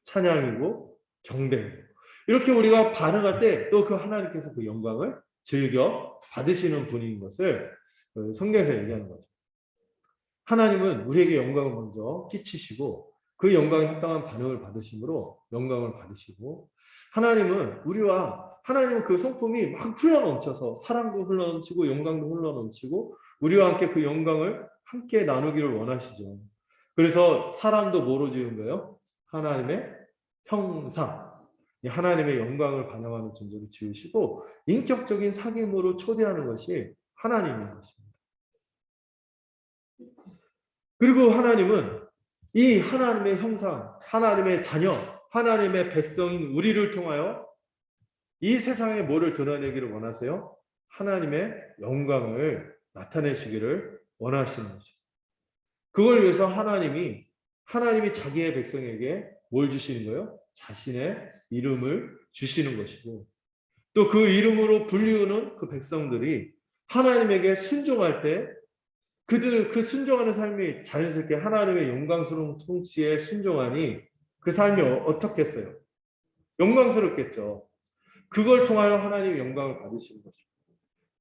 찬양이고 경배이고. 이렇게 우리가 반응할 때 또 그 하나님께서 그 영광을 즐겨 받으시는 분인 것을 성경에서 얘기하는 거죠. 하나님은 우리에게 영광을 먼저 끼치시고 그 영광에 합당한 반응을 받으심으로 영광을 받으시고, 하나님은 그 성품이 막 흘러넘쳐서 사랑도 흘러넘치고 영광도 흘러넘치고 우리와 함께 그 영광을 함께 나누기를 원하시죠. 그래서 사람도 뭐로 지은 거예요? 하나님의 형상, 하나님의 영광을 반영하는 존재로 지으시고 인격적인 사귐으로 초대하는 것이 하나님인 것입니다. 그리고 하나님은 이 하나님의 형상, 하나님의 자녀, 하나님의 백성인 우리를 통하여 이 세상에 뭐를 드러내기를 원하세요? 하나님의 영광을 나타내시기를 원하시는 거죠. 그걸 위해서 하나님이 자기의 백성에게 뭘 주시는 거예요? 자신의 이름을 주시는 것이고, 또 그 이름으로 불리우는 그 백성들이 하나님에게 순종할 때 그 순종하는 삶이 자연스럽게 하나님의 영광스러운 통치에 순종하니 그 삶이 어떻게 했어요? 영광스럽겠죠. 그걸 통하여 하나님의 영광을 받으시는 것입니다.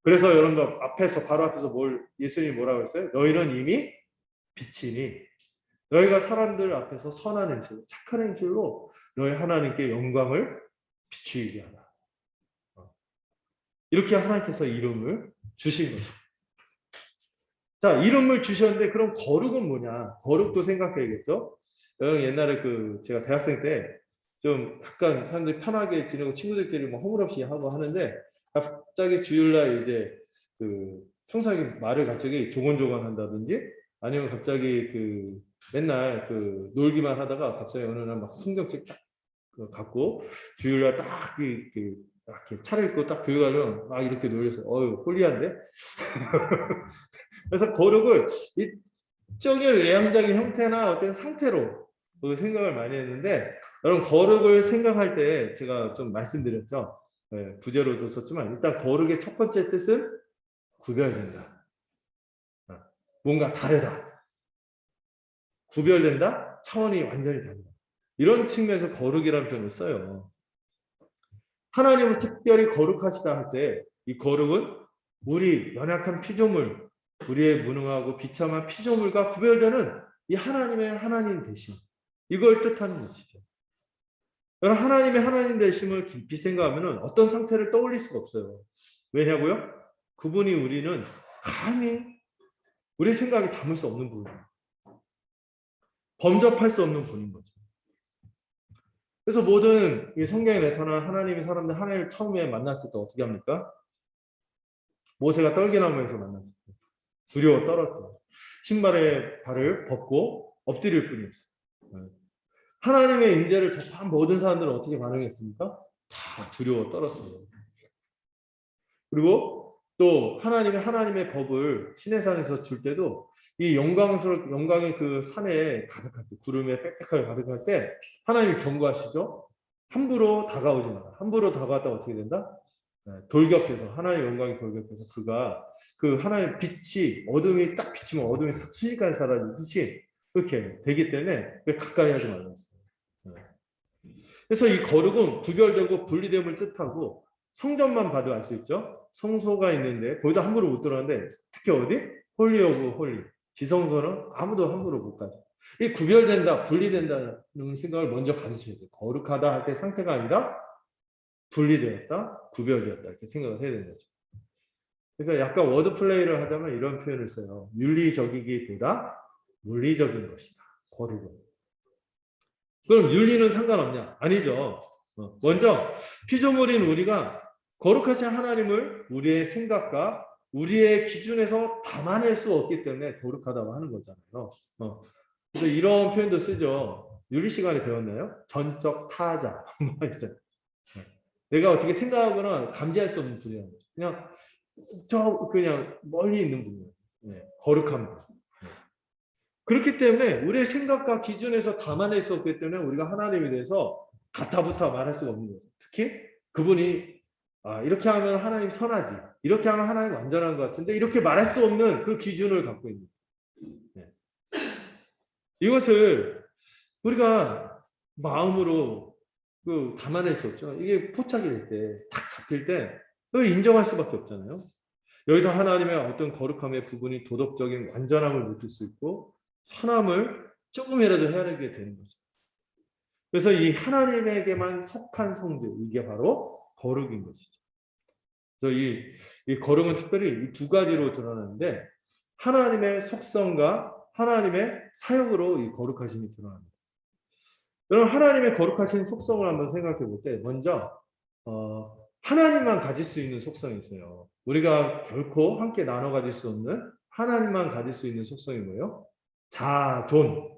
그래서 여러분들 바로 앞에서 예수님이 뭐라고 했어요? 너희는 이미 빛이니 너희가 사람들 앞에서 선한 행실, 착한 행실로 너희 하나님께 영광을 비추게 하라. 이렇게 하나님께서 이름을 주신 것입니다. 자, 이름을 주셨는데 그럼 거룩은 뭐냐? 거룩도 생각해야겠죠? 여러분 옛날에 제가 대학생 때 좀 약간 사람들이 편하게 지내고 친구들끼리 뭐 허물없이 하고 하는데 갑자기 주일날 이제 평소에 말을 갑자기 조곤조곤 한다든지 아니면 갑자기 맨날 놀기만 하다가 갑자기 어느 날 막 성경책 딱 갖고 주일날 딱 이렇게 차려입고 딱 교회 가면 막 이렇게 놀려서 어유 홀리한데. 그래서 거룩을 이쪽의 외향적인 형태나 어떤 상태로 생각을 많이 했는데, 여러분 거룩을 생각할 때 제가 좀 말씀드렸죠. 네, 부제로도 썼지만 일단 거룩의 첫 번째 뜻은 구별된다. 뭔가 다르다. 구별된다. 차원이 완전히 다르다. 이런 측면에서 거룩이라는 표현을 써요. 하나님을 특별히 거룩하시다 할 때 이 거룩은 우리 연약한 피조물, 우리의 무능하고 비참한 피조물과 구별되는 이 하나님의 하나님 되심, 이걸 뜻하는 것이죠. 여러분, 하나님의 하나님 되심을 깊이 생각하면 어떤 상태를 떠올릴 수가 없어요. 왜냐고요? 그분이 우리는 감히 우리 생각에 담을 수 없는 분이에요. 범접할 수 없는 분인 거죠. 그래서 모든 이 성경에 나타난 하나님의 사람들, 하나님을 처음에 만났을 때 어떻게 합니까? 모세가 떨기나무에서 만났을 때 두려워 떨었죠. 신발에 발을 벗고 엎드릴 뿐이었어요. 하나님의 임재를 접한 모든 사람들은 어떻게 반응했습니까? 다 두려워 떨었습니다. 그리고 또 하나님의 법을 시내산에서 줄 때도 이 영광의 그 산에 가득할 때, 구름에 빽빽하게 가득할 때 하나님이 경고하시죠. 함부로 다가오지 마라. 함부로 다가왔다 어떻게 된다? 돌격해서, 하나님의 영광이 돌격해서 그가 그 하나님의 빛이, 어둠이 딱 비치면 어둠이 순식간에 사라지듯이 그렇게 되기 때문에 가까이 하지 말았어요. 그래서 이 거룩은 구별되고 분리됨을 뜻하고, 성전만 봐도 알 수 있죠. 성소가 있는데 거기다 함부로 못 들어가는데, 특히 어디? 홀리 오브 홀리, 지성소는 아무도 함부로 못 가죠. 이 구별된다, 분리된다는 생각을 먼저 가지셔야 돼요. 거룩하다 할 때 상태가 아니라 분리되었다, 구별되었다 이렇게 생각을 해야 되는 거죠. 그래서 약간 워드 플레이를 하자면 이런 표현을 써요. 윤리적이기보다 물리적인 것이다, 거룩은. 그럼 윤리는 상관없냐? 아니죠. 먼저 피조물인 우리가 거룩하신 하나님을 우리의 생각과 우리의 기준에서 담아낼 수 없기 때문에 거룩하다고 하는 거잖아요. 그래서 이런 표현도 쓰죠. 윤리 시간에 배웠나요? 전적 타자. 내가 어떻게 생각하거나 감지할 수 없는 분이에요. 그냥 멀리 있는 분이에요. 거룩한 분. 그렇기 때문에 우리의 생각과 기준에서 담아낼 수 없기 때문에 우리가 하나님에 대해서 가타부타 말할 수가 없는 거죠. 특히 그분이 이렇게 하면 하나님 선하지, 이렇게 하면 하나님 완전한 것 같은데, 이렇게 말할 수 없는 그 기준을 갖고 있는 거예요. 이것을 우리가 마음으로 담아낼 수 없죠. 이게 포착이 될 때, 탁 잡힐 때 인정할 수밖에 없잖아요. 여기서 하나님의 어떤 거룩함의 부분이 도덕적인 완전함을 느낄 수 있고 선함을 조금이라도 헤아리게 되는 거죠. 그래서 이 하나님에게만 속한 성들, 이게 바로 거룩인 것이죠. 그래서 이 거룩은 특별히 이 두 가지로 드러나는데, 하나님의 속성과 하나님의 사역으로 이 거룩하심이 드러납니다. 여러분, 하나님의 거룩하신 속성을 한번 생각해 볼 때, 먼저 하나님만 가질 수 있는 속성이 있어요. 우리가 결코 함께 나눠 가질 수 없는, 하나님만 가질 수 있는 속성이 뭐예요? 자존.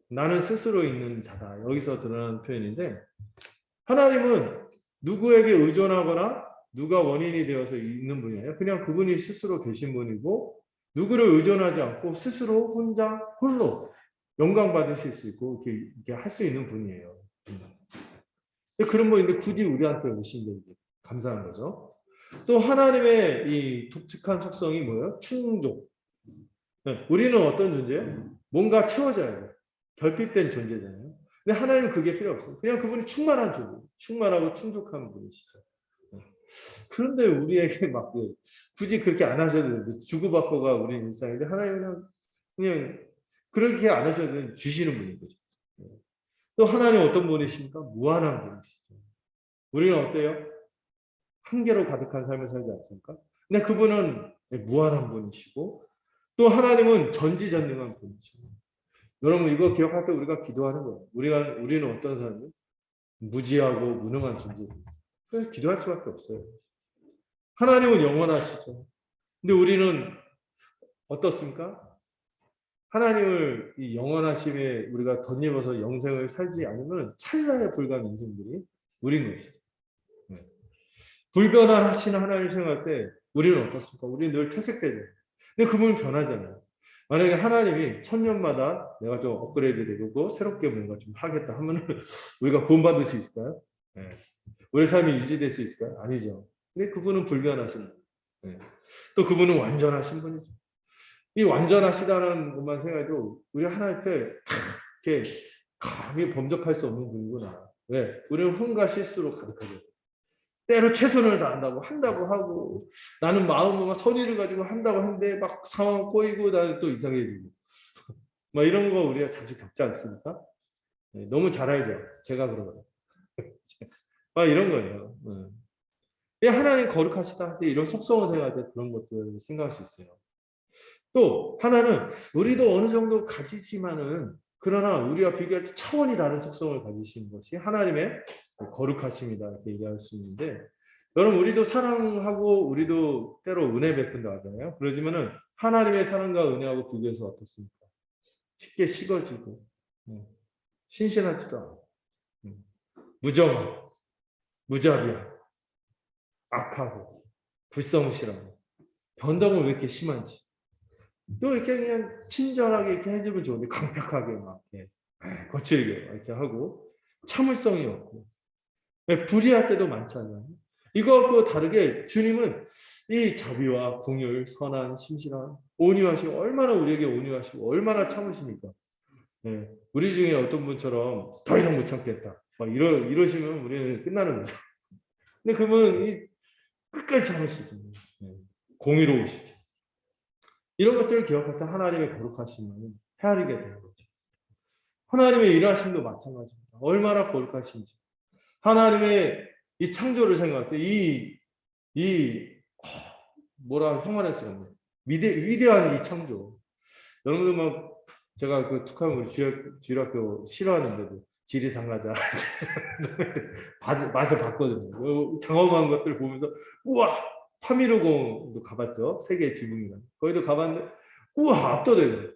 나는 스스로 있는 자다. 여기서 드러나는 표현인데, 하나님은 누구에게 의존하거나 누가 원인이 되어서 있는 분이 아니라 그냥 그분이 스스로 계신 분이고, 누구를 의존하지 않고 스스로 혼자 홀로 영광 받으실 수 있고 이렇게 할 수 있는 분이에요. 그런 분인데 굳이 우리한테 오신 게 감사한 거죠. 또 하나님의 이 독특한 속성이 뭐예요? 충족. 우리는 어떤 존재예요? 뭔가 채워져야 돼요. 결핍된 존재잖아요. 근데 하나님은 그게 필요 없어요. 그냥 그분이 충만한 존재, 충만하고 충족한 분이시죠. 그런데 우리에게 막 굳이 그렇게 안 하셔도 돼요. 주고받고가 우리 일상인데, 하나님은 그냥 그렇게 안 하셔도 돼요. 주시는 분인 거죠. 또 하나님은 어떤 분이십니까? 무한한 분이시죠. 우리는 어때요? 한계로 가득한 삶을 살지 않습니까? 근데 그분은 무한한 분이시고, 또 하나님은 전지전능한 분이죠. 여러분, 이거 기억할 때 우리가 기도하는 거예요. 우리는 어떤 사람이에요? 무지하고 무능한 존재입니다. 그래서 기도할 수밖에 없어요. 하나님은 영원하시죠. 근데 우리는 어떻습니까? 하나님을 이 영원하심에 우리가 덧입어서 영생을 살지 않으면 찰나에 불과한 인생들이 우린 것이죠. 불변하시는 하나님을 생각할 때 우리는 어떻습니까? 우리는 늘 퇴색되죠. 근데 그분은 변하잖아요. 만약에 하나님이 천년마다 내가 좀 업그레이드 되고 새롭게 뭔가 좀 하겠다 하면 우리가 구원받을 수 있을까요? 네. 우리 삶이 유지될 수 있을까요? 아니죠. 근데 그분은 불변하신 분. 네. 또 그분은 완전하신 분이죠. 이 완전하시다는 것만 생각해도 우리 하나님 앞에 이렇게 감히 범접할 수 없는 분이구나. 왜? 우리는 흠과 실수로 가득하죠. 때로 최선을 다한다고 한다고 하고 나는 마음과 선의를 가지고 한다고 하는데 막 상황 꼬이고 나는 또 이상해지고 막 이런 거 우리가 자주 겪지 않습니까? 네, 너무 잘 알죠. 제가 그러거든요. 막 이런 거예요. 하나님 거룩하시다. 이런 속성을 생각할 때 그런 것들을 생각할 수 있어요. 또 하나는 우리도 어느 정도 가지지만은 그러나 우리와 비교할 때 차원이 다른 속성을 가지신 것이 하나님의 거룩하심이다 이렇게 얘기할 수 있는데 여러분 우리도 사랑하고 우리도 때로 은혜 베푼다 하잖아요. 그러지만은 하나님의 사랑과 은혜하고 비교해서 어떻습니까? 쉽게 식어지고 신신하지도 않고 무정하고 무자비하고 악하고 불성실하고 변덕은 왜 이렇게 심한지 또 이렇게 그냥 친절하게 이렇게 해주면 좋은데 강력하게 막 이렇게 거칠게 이렇게 하고 참을성이 없고 불의할 때도 많잖아요. 이거하고 다르게 주님은 이 자비와 공율, 선한, 심실한, 온유하시고 얼마나 우리에게 온유하시고 얼마나 참으십니까? 네. 우리 중에 어떤 분처럼 더 이상 못 참겠다. 막 이러시면 우리는 끝나는 거죠. 근데 그분은 이 끝까지 참으시잖아요. 네. 공의로우시죠. 이런 것들을 기억할 때 하나님의 거룩하심을 헤아리게 되는 거죠. 하나님의 일하심도 마찬가지입니다. 얼마나 거룩하신지. 하나님의 이 창조를 생각할 때 뭐라 형언할 수가 없네요. 위대한 이 창조. 여러분들 막 제가 그 툭하면 우리 지학교 싫어하는데도 지리상가자 맛을 봤거든요. 장엄한 것들 보면서 우와 파미르공도 가봤죠. 세계 지붕이란 거기도 가봤는데 우와 압도돼요.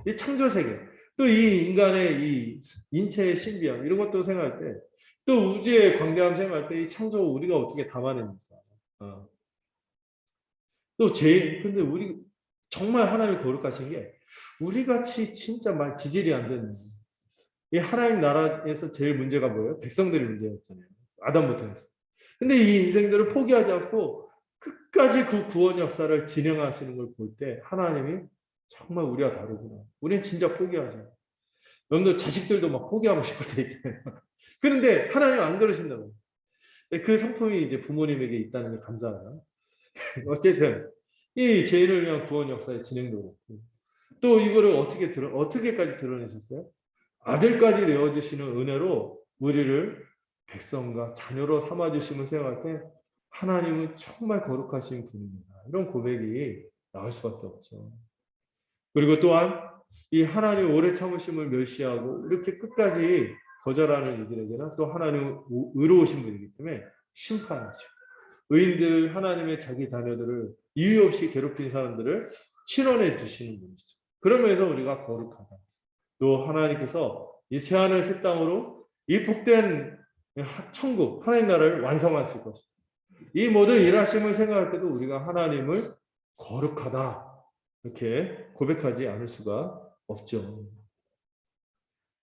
이 창조 세계 또 이 인간의 이 인체의 신비함 이런 것도 생각할 때 또 우주의 광대함 생각할 때 이 창조 우리가 어떻게 담아냅니까? 또 제일 근데 우리 정말 하나님이 거룩하신 게 우리 같이 진짜 말 지질이 안 되는 이 하나님 나라에서 제일 문제가 뭐예요? 백성들이 문제였잖아요. 아담부터 해서. 근데 이 인생들을 포기하지 않고 끝까지 그 구원 역사를 진행하시는 걸 볼 때 하나님이 정말 우리와 다르구나. 우리는 진짜 포기하죠. 여러분들 자식들도 막 포기하고 싶을 때 있잖아요. 그런데 하나님은 안 그러신다고. 그 성품이 이제 부모님에게 있다는 게 감사해요. 어쨌든 이 죄인을 위한 구원 역사의 진행도 그렇고 또 이거를 어떻게까지 드러내셨어요? 아들까지 내어주시는 은혜로 우리를 백성과 자녀로 삼아주심을 생각할 때 하나님은 정말 거룩하신 분입니다. 이런 고백이 나올 수밖에 없죠. 그리고 또한 이 하나님 오래 참으심을 멸시하고 이렇게 끝까지 거절하는 이들에게는 또 하나님 의로우신 분이기 때문에 심판하죠. 의인들 하나님의 자기 자녀들을 이유 없이 괴롭힌 사람들을 신원해 주시는 분이죠. 그러면서 우리가 거룩하다. 또 하나님께서 이 새하늘 새 땅으로 이 복된 천국 하나님 나라를 완성하실 것입니다. 이 모든 일하심을 생각할 때도 우리가 하나님을 거룩하다 이렇게 고백하지 않을 수가 없죠.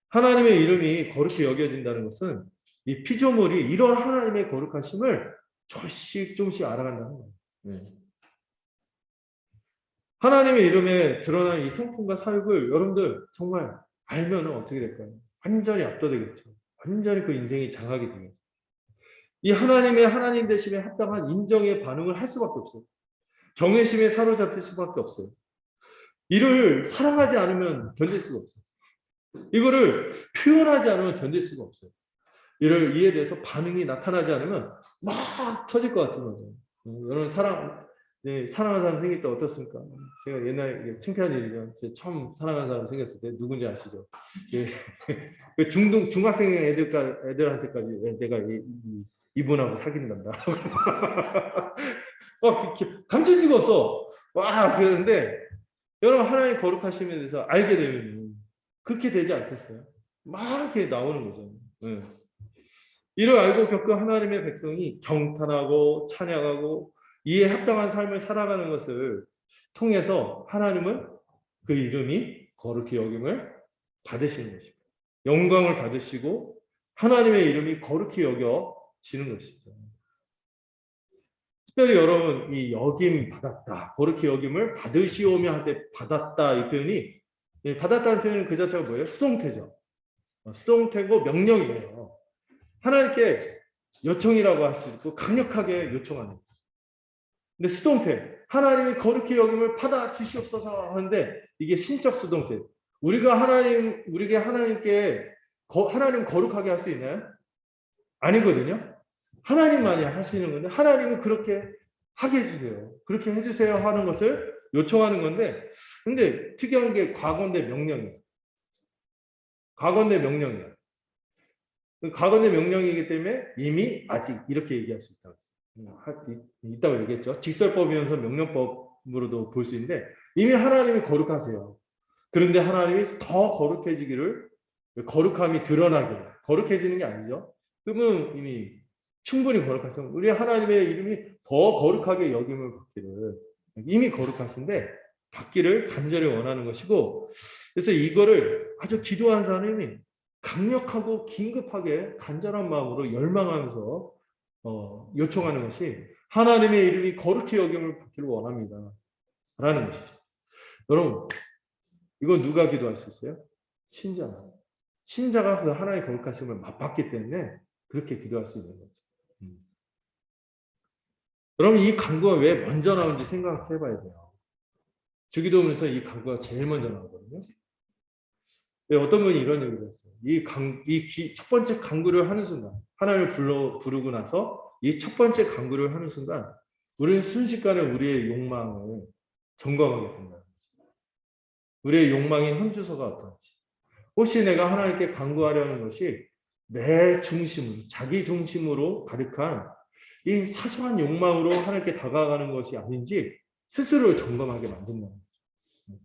하나님의 이름이 거룩히 여겨진다는 것은 이 피조물이 이런 하나님의 거룩하심을 조금씩 알아간다는 거예요. 네. 하나님의 이름에 드러난 이 성품과 사역을 여러분들 정말 알면 어떻게 될까요? 완전히 압도되겠죠. 완전히 그 인생이 장악이 되겠죠. 이 하나님의 하나님 되심에 합당한 인정의 반응을 할 수밖에 없어요. 경외심에 사로잡힐 수밖에 없어요. 이를 사랑하지 않으면 견딜 수가 없어요. 이거를 표현하지 않으면 견딜 수가 없어요. 이에 대해서 반응이 나타나지 않으면 막 터질 것 같은 거죠. 여러분 사랑하는 사람 생길 때 어떻습니까? 제가 옛날에 창피한 일이죠. 제가 처음 사랑하는 사람 생겼을 때 누군지 아시죠? 그 중학생 애들한테까지 내가 이분하고 사귄단다. 막 감출 수가 없어. 와 그러는데 여러분 하나님 거룩하심에 대해서 알게 되면 그렇게 되지 않겠어요? 막 이렇게 나오는 거죠. 네. 이를 알고 겪은 하나님의 백성이 경탄하고 찬양하고 이에 합당한 삶을 살아가는 것을 통해서 하나님은 그 이름이 거룩히 여김을 받으시는 것입니다. 영광을 받으시고 하나님의 이름이 거룩히 여겨지는 것이죠. 특별히 여러분 이 여김 받았다, 거룩히 여김을 받으시오며 하되 받았다 이 표현이 받았다는 표현은 그 자체가 뭐예요? 수동태죠. 수동태고 명령이에요. 하나님께 요청이라고 할 수 있고 강력하게 요청하는 거예요. 근데 수동태 하나님이 거룩히 여김을 받아 주시옵소서 하는데 이게 신적 수동태. 우리가 하나님께 하나님 거룩하게 할 수 있나요? 아니거든요. 하나님만이 하시는 건데 하나님은 그렇게 하게 해주세요. 그렇게 해주세요 하는 것을 요청하는 건데 근데 특이한 게 과거인데 명령이에요. 과거인데 명령이에요. 과거의 명령이기 때문에 이미 아직 이렇게 얘기할 수 있다고 얘기했죠. 직설법이면서 명령법으로도 볼 수 있는데 이미 하나님이 거룩하세요. 그런데 하나님이 더 거룩해지기를 거룩함이 드러나게 거룩해지는 게 아니죠. 그러면 이미 충분히 거룩하죠. 우리 하나님의 이름이 더 거룩하게 여김을 받기를 이미 거룩하신데 받기를 간절히 원하는 것이고 그래서 이거를 아주 기도한 사람이 강력하고 긴급하게 간절한 마음으로 열망하면서 요청하는 것이 하나님의 이름이 거룩히 여김을 받기를 원합니다. 라는 것이죠. 여러분 이거 누가 기도할 수 있어요? 신자가. 신자가 그 하나님의 거룩하심을 맛봤기 때문에 그렇게 기도할 수 있는 거죠. 여러분 이 간구가 왜 먼저 나오는지 생각해 봐야 돼요. 주기도문에서 이 간구가 제일 먼저 나오거든요. 어떤 분이 이런 얘기를 했어요. 첫 번째 간구를 하는 순간, 하나님을 부르고 나서 이 첫 번째 간구를 하는 순간, 우리는 순식간에 우리의 욕망을 점검하게 된다. 우리의 욕망의 현주소가 어떤지. 혹시 내가 하나님께 간구하려는 것이 내 중심으로, 자기 중심으로 가득한 이 사소한 욕망으로 하나님께 다가가는 것이 아닌지 스스로를 점검하게 만든다는 거죠.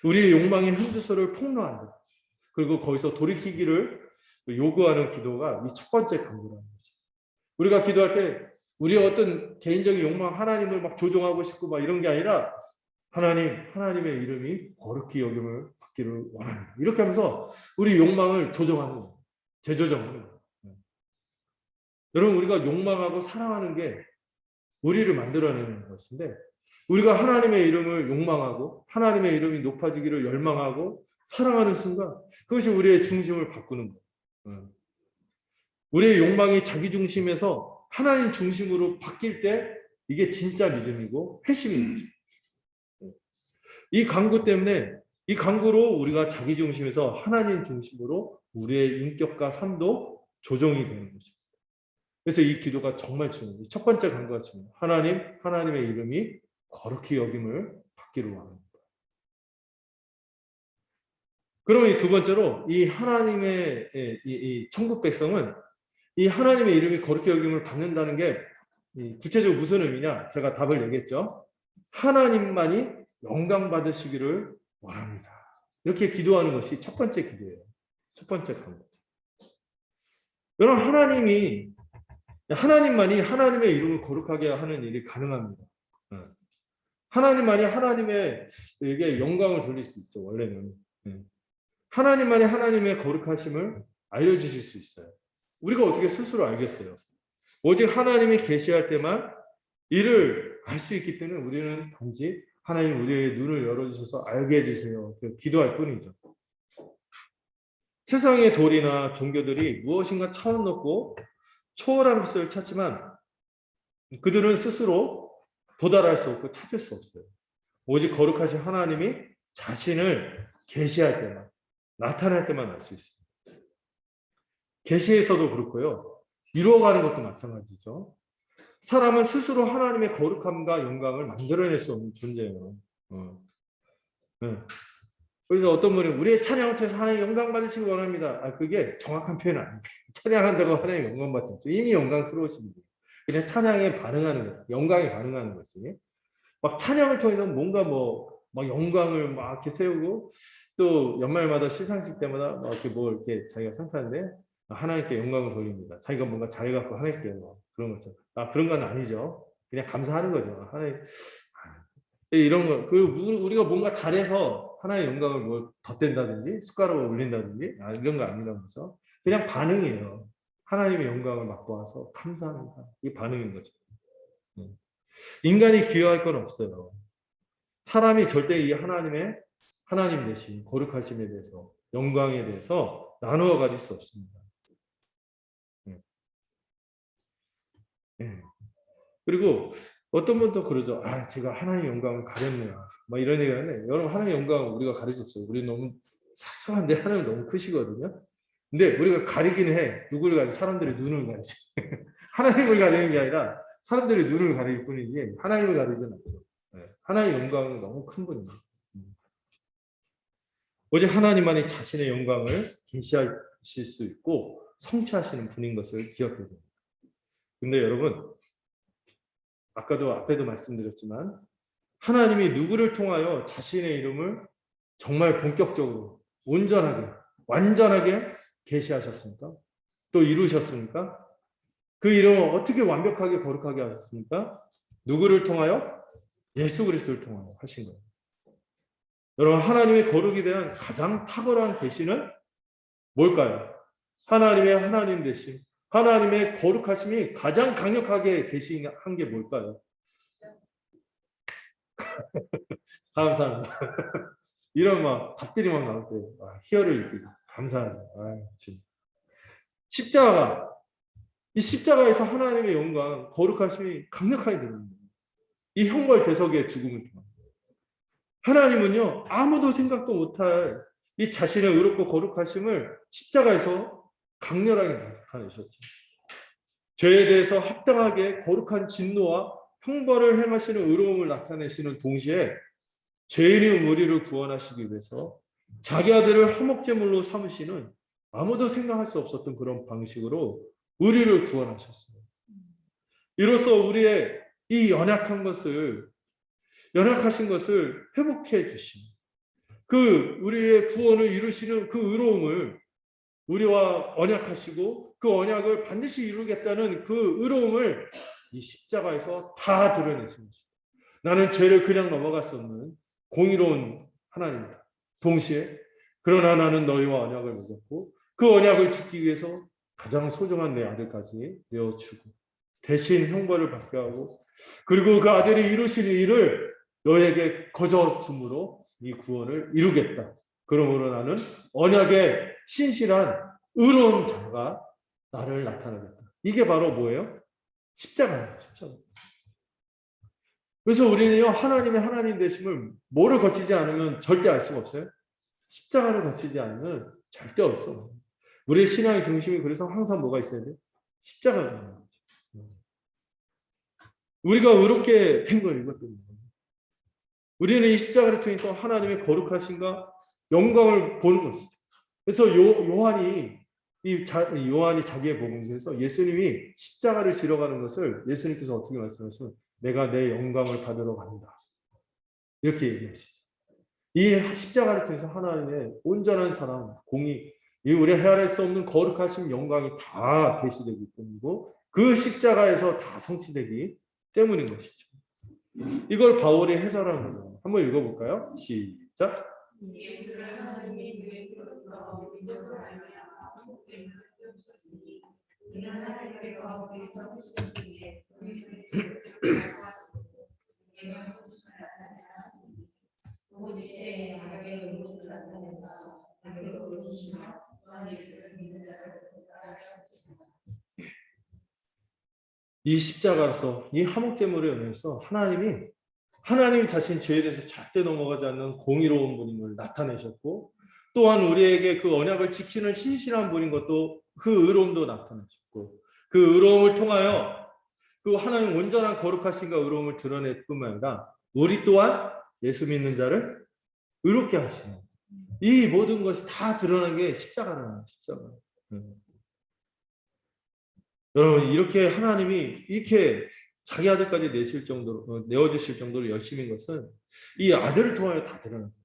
우리의 욕망의 현주소를 폭로한다. 그리고 거기서 돌이키기를 요구하는 기도가 이 첫 번째 간구라는 거죠. 우리가 기도할 때 우리의 어떤 개인적인 욕망, 하나님을 막 조종하고 싶고 막 이런 게 아니라 하나님의 이름이 거룩히 여김을 받기를 원합니다. 이렇게 하면서 우리 욕망을 조정하는 거예요. 재조정하는 거예요. 여러분 우리가 욕망하고 사랑하는 게 우리를 만들어내는 것인데 우리가 하나님의 이름을 욕망하고 하나님의 이름이 높아지기를 열망하고 사랑하는 순간 그것이 우리의 중심을 바꾸는 거예요. 우리의 욕망이 자기 중심에서 하나님 중심으로 바뀔 때 이게 진짜 믿음이고 회심인 거죠. 이 간구 때문에 이 간구로 우리가 자기 중심에서 하나님 중심으로 우리의 인격과 삶도 조정이 되는 것입니다. 그래서 이 기도가 정말 중요해요. 첫 번째 간구가 중요해요. 하나님의 이름이 거룩히 여김을 받기를 원합니다. 그러면 이 두 번째로 이 하나님의 이 천국 백성은 이 하나님의 이름이 거룩히 여김을 받는다는 게 구체적으로 무슨 의미냐? 제가 답을 얘기했죠. 하나님만이 영광 받으시기를 원합니다. 이렇게 기도하는 것이 첫 번째 기도예요. 첫 번째 간구. 여러분 하나님만이 하나님의 이름을 거룩하게 하는 일이 가능합니다. 하나님만이 하나님에게 영광을 돌릴 수 있죠. 원래는 하나님만이 하나님의 거룩하심을 알려주실 수 있어요. 우리가 어떻게 스스로 알겠어요? 오직 하나님이 계시할 때만 이를 알 수 있기 때문에 우리는 단지 하나님 우리의 눈을 열어주셔서 알게 해주세요. 기도할 뿐이죠. 세상의 도리나 종교들이 무엇인가 차원 높고 초월한 것을 찾지만 그들은 스스로 도달할 수 없고 찾을 수 없어요. 오직 거룩하신 하나님이 자신을 계시할 때만 나타날 때만 알 수 있습니다. 계시에서도 그렇고요. 이루어가는 것도 마찬가지죠. 사람은 스스로 하나님의 거룩함과 영광을 만들어낼 수 없는 존재예요. 네. 그래서 어떤 분이 우리의 찬양을 통해서 하나님 영광 받으시기 원합니다. 그게 정확한 표현 아니에요. 찬양한다고 하나님 영광 받죠. 이미 영광스러우십니다. 그냥 찬양에 반응하는 거예요. 영광에 반응하는 것이. 막 찬양을 통해서 뭔가 막 영광을 막 이렇게 세우고 또 연말마다 시상식 때마다 막 이렇게 이렇게 자기가 상타는데 하나님께 영광을 돌립니다. 자기가 뭔가 잘해갖고 하나님께 그런 거죠. 그런 건 아니죠. 그냥 감사하는 거죠. 하나님 이런 거 그리고 우리가 뭔가 잘해서 하나님의 영광을 뭐 덧댄다든지 숟가락을 올린다든지 이런 거 아니라는 거죠. 그냥 반응이에요. 하나님의 영광을 맛보아서 감사합니다. 이게 반응인 거죠. 인간이 기여할 건 없어요. 사람이 절대 이 하나님 되신 거룩하심에 대해서 영광에 대해서 나누어 가질 수 없습니다. 그리고 어떤 분도 그러죠. 제가 하나님 영광을 가렸네요. 막 이런 얘기를 하는데 여러분 하나님 영광을 우리가 가릴 수 없어요. 우리 너무 사소한데 하나님 너무 크시거든요. 근데 우리가 가리긴 해. 누구를 가리? 사람들의 눈을 가리지. 하나님을 가리는 게 아니라 사람들의 눈을 가릴 뿐이지 하나님을 가리지는 않죠. 하나님의 영광은 너무 큰 분입니다. 오직 하나님만이 자신의 영광을 계시하실 수 있고 성취하시는 분인 것을 기억해야 됩니다. 근데 여러분 아까도 앞에도 말씀드렸지만 하나님이 누구를 통하여 자신의 이름을 정말 본격적으로 온전하게 완전하게 계시하셨습니까? 또 이루셨습니까? 그 이름을 어떻게 완벽하게 거룩하게 하셨습니까? 누구를 통하여? 예수 그리스도를 통하여 하신 거예요. 여러분 하나님의 거룩에 대한 가장 탁월한 계시는 뭘까요? 하나님의 하나님 되심, 하나님의 거룩하심이 가장 강력하게 계시한 게 뭘까요? 감사합니다. 이런 막 답들이 막 나올 때 희열을 느끼고 감사합니다. 십자가, 이 십자가에서 하나님의 영광, 거룩하심이 강력하게 드러납니다. 이 형벌 대속의 죽음을 통합니다. 하나님은요 아무도 생각도 못할 이 자신의 의롭고 거룩하심을 십자가에서 강렬하게 나타내셨죠. 죄에 대해서 합당하게 거룩한 진노와 형벌을 행하시는 의로움을 나타내시는 동시에 죄인의 우리를 구원하시기 위해서 자기 아들을 화목제물로 삼으시는 아무도 생각할 수 없었던 그런 방식으로 우리를 구원하셨습니다. 이로써 우리의 이 연약하신 것을 회복해 주신 우리의 구원을 이루시는 그 의로움을 우리와 언약하시고 그 언약을 반드시 이루겠다는 그 의로움을 이 십자가에서 다 드러내신 것입니다. 나는 죄를 그냥 넘어갈 수 없는 공의로운 하나님이다. 동시에 그러나 나는 너희와 언약을 맺었고 그 언약을 지키기 위해서 가장 소중한 내 아들까지 내어주고 대신 형벌을 받게 하고 그리고 그 아들이 이루시는 일을 너에게 거저 줌으로 이 구원을 이루겠다. 그러므로 나는 언약의 신실한 의로운 자가 나를 나타내겠다. 이게 바로 뭐예요? 십자가예요. 십자가. 그래서 우리는요 하나님의 하나님 되심을 뭐를 거치지 않으면 절대 알 수가 없어요. 십자가를 거치지 않으면 절대 없어. 우리의 신앙의 중심이 그래서 항상 뭐가 있어야 돼? 십자가가 있는 거죠. 우리가 의롭게 된 걸 이것 때문에. 우리는 이 십자가를 통해서 하나님의 거룩하심과 영광을 보는 것이죠. 그래서 요한이 자기의 복음서에서 예수님이 십자가를 지러 가는 것을 예수님께서 어떻게 말씀하시면 내가 내 영광을 받으러 간다. 이렇게 얘기하시죠. 이 십자가를 통해서 하나님의 온전한 사랑, 공의, 이 우리 헤아릴 수 없는 거룩하신 영광이 다 계시되기 때문이고 그 십자가에서 다 성취되기 때문인 것이죠. 이걸 바울이 해설하는 거예요. 한번 읽어볼까요? 시작. 예수를 하나님의 계획으로서 믿음으로 말미암아 주셨으니 이는 하나님께서 우리 적으신 중에 우리를 오직 자기의 의무를 나타내서 자기의 의무시며 또한 예수를 믿는 자를 하셨습니다. 이 십자가로서 이 화목제물에 의해서 하나님 자신 죄에 대해서 절대 넘어가지 않는 공의로운 분임을 나타내셨고 또한 우리에게 그 언약을 지키는 신실한 분인 것도 그 의로움도 나타내셨고 그 의로움을 통하여 그 하나님 온전한 거룩하심과 의로움을 드러낼 뿐만 아니라 우리 또한 예수 믿는 자를 의롭게 하시는 이 모든 것이 다 드러난 게 십자가라는 십자가. 여러분 이렇게 하나님이 이렇게 자기 아들까지 내어주실 정도로 열심인 것은 이 아들을 통하여 다 드러납니다.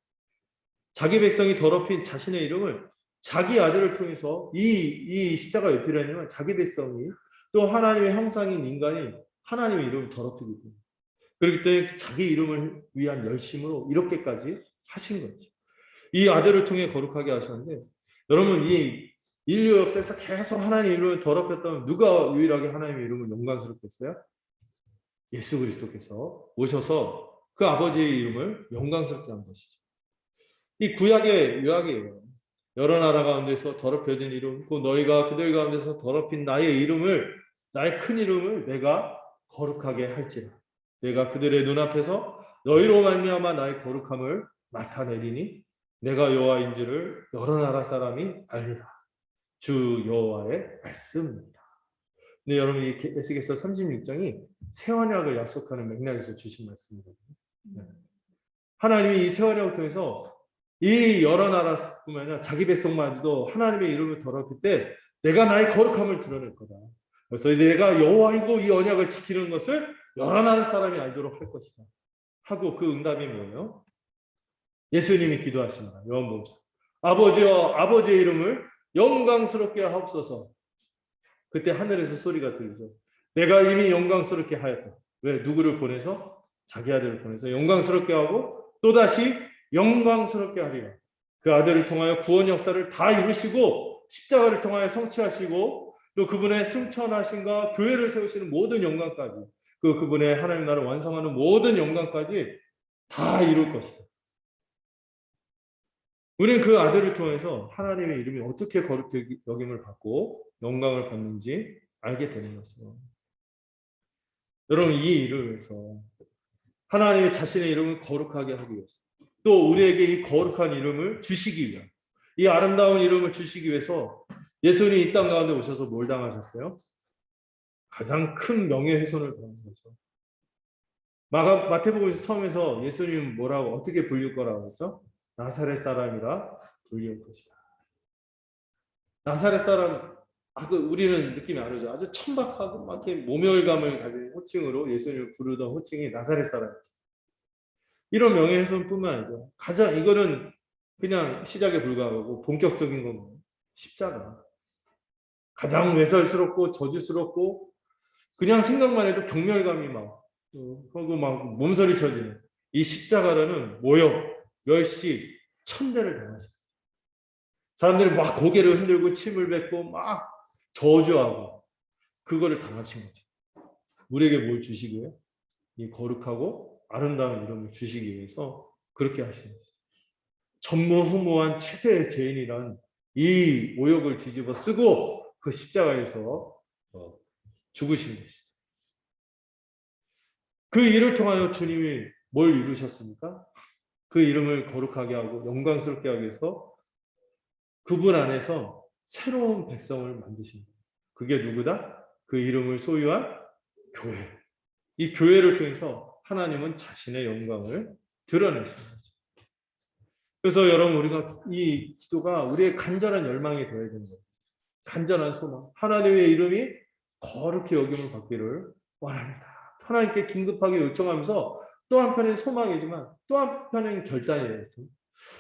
자기 백성이 더럽힌 자신의 이름을 자기 아들을 통해서 이 십자가 왜 필요하냐면 자기 백성이 또 하나님의 형상인 인간이 하나님의 이름을 더럽히기 때문에 그렇기 때문에 자기 이름을 위한 열심으로 이렇게까지 하신 거죠. 이 아들을 통해 거룩하게 하셨는데 여러분 이 인류 역사에서 계속 하나님의 이름을 더럽혔다면 누가 유일하게 하나님의 이름을 영광스럽게 했어요? 예수 그리스도께서 오셔서 그 아버지의 이름을 영광스럽게 한 것이죠. 이 구약의 요약이에요. 여러 나라 가운데서 더럽혀진 이름, 그 너희가 그들 가운데서 더럽힌 나의 이름을 나의 큰 이름을 내가 거룩하게 할지라. 내가 그들의 눈앞에서 너희로 말미암아 나의 거룩함을 나타내리니 내가 여호와인지를 여러 나라 사람이 알리라. 주 여호와의 말씀입니다. 근데 여러분 이 에스겔서 36장이 새 언약을 약속하는 맥락에서 주신 말씀이거든요. 하나님이 이 새 언약을 통해서 이 여러 나라뿐만 아니라 자기 백성마저도 하나님의 이름을 더럽힐 때 내가 나의 거룩함을 드러낼 거다. 그래서 내가 여호와이고 이 언약을 지키는 것을 여러 나라 사람이 알도록 할 것이다. 하고 그 응답이 뭐예요? 예수님이 기도하십니다. 요한복음. 아버지여 아버지의 이름을 영광스럽게 하옵소서. 그때 하늘에서 소리가 들리죠. 내가 이미 영광스럽게 하였다. 왜? 누구를 보내서? 자기 아들을 보내서 영광스럽게 하고 또다시 영광스럽게 하리라. 그 아들을 통하여 구원 역사를 다 이루시고 십자가를 통하여 성취하시고 또 그분의 승천하신과 교회를 세우시는 모든 영광까지 그분의 하나님 나라를 완성하는 모든 영광까지 다 이룰 것이다. 우리는 그 아들을 통해서 하나님의 이름이 어떻게 거룩히 여김을 받고 영광을 받는지 알게 되는 거죠. 여러분 이 일을 위해서 하나님의 자신의 이름을 거룩하게 하기 위해서 또 우리에게 이 거룩한 이름을 주시기 위한 이 아름다운 이름을 주시기 위해서 예수님이 이 땅 가운데 오셔서 뭘 당하셨어요? 가장 큰 명예훼손을 당한 거죠. 마태복음에서 처음에서 예수님 뭐라고 어떻게 불릴 거라고 했죠? 나사렛 사람이라 불릴 것이다. 나사렛 사람 우리는 느낌이 안 오죠. 아주 천박하고 막 이렇게 모멸감을 가진 호칭으로 예수님을 부르던 호칭이 나사렛 사람. 이런 명예훼손뿐만 아니고 가장 이거는 그냥 시작에 불과하고 본격적인 건 십자가. 가장 외설스럽고 저주스럽고 그냥 생각만 해도 경멸감이 막 하고 막 몸서리 쳐지는 이 십자가라는 모욕, 멸시, 천대를 당하죠. 사람들이 막 고개를 흔들고 침을 뱉고 막 저주하고 그거를 당하신 거죠. 우리에게 뭘 주시기 위해? 이 거룩하고 아름다운 이름을 주시기 위해서 그렇게 하신 거죠. 전무후무한 최대의 죄인이란 이 모욕을 뒤집어 쓰고 그 십자가에서 죽으신 것이죠. 그 일을 통하여 주님이 뭘 이루셨습니까? 그 이름을 거룩하게 하고 영광스럽게 하기 위해서 그분 안에서 새로운 백성을 만드신 거예요. 그게 누구다? 그 이름을 소유한 교회. 이 교회를 통해서 하나님은 자신의 영광을 드러내신 거죠. 그래서 여러분 우리가 이 기도가 우리의 간절한 열망이 되어야 되는 거예요. 간절한 소망. 하나님의 이름이 거룩히 여김을 받기를 원합니다. 하나님께 긴급하게 요청하면서 또 한편은 소망이지만 또 한편은 결단이에요.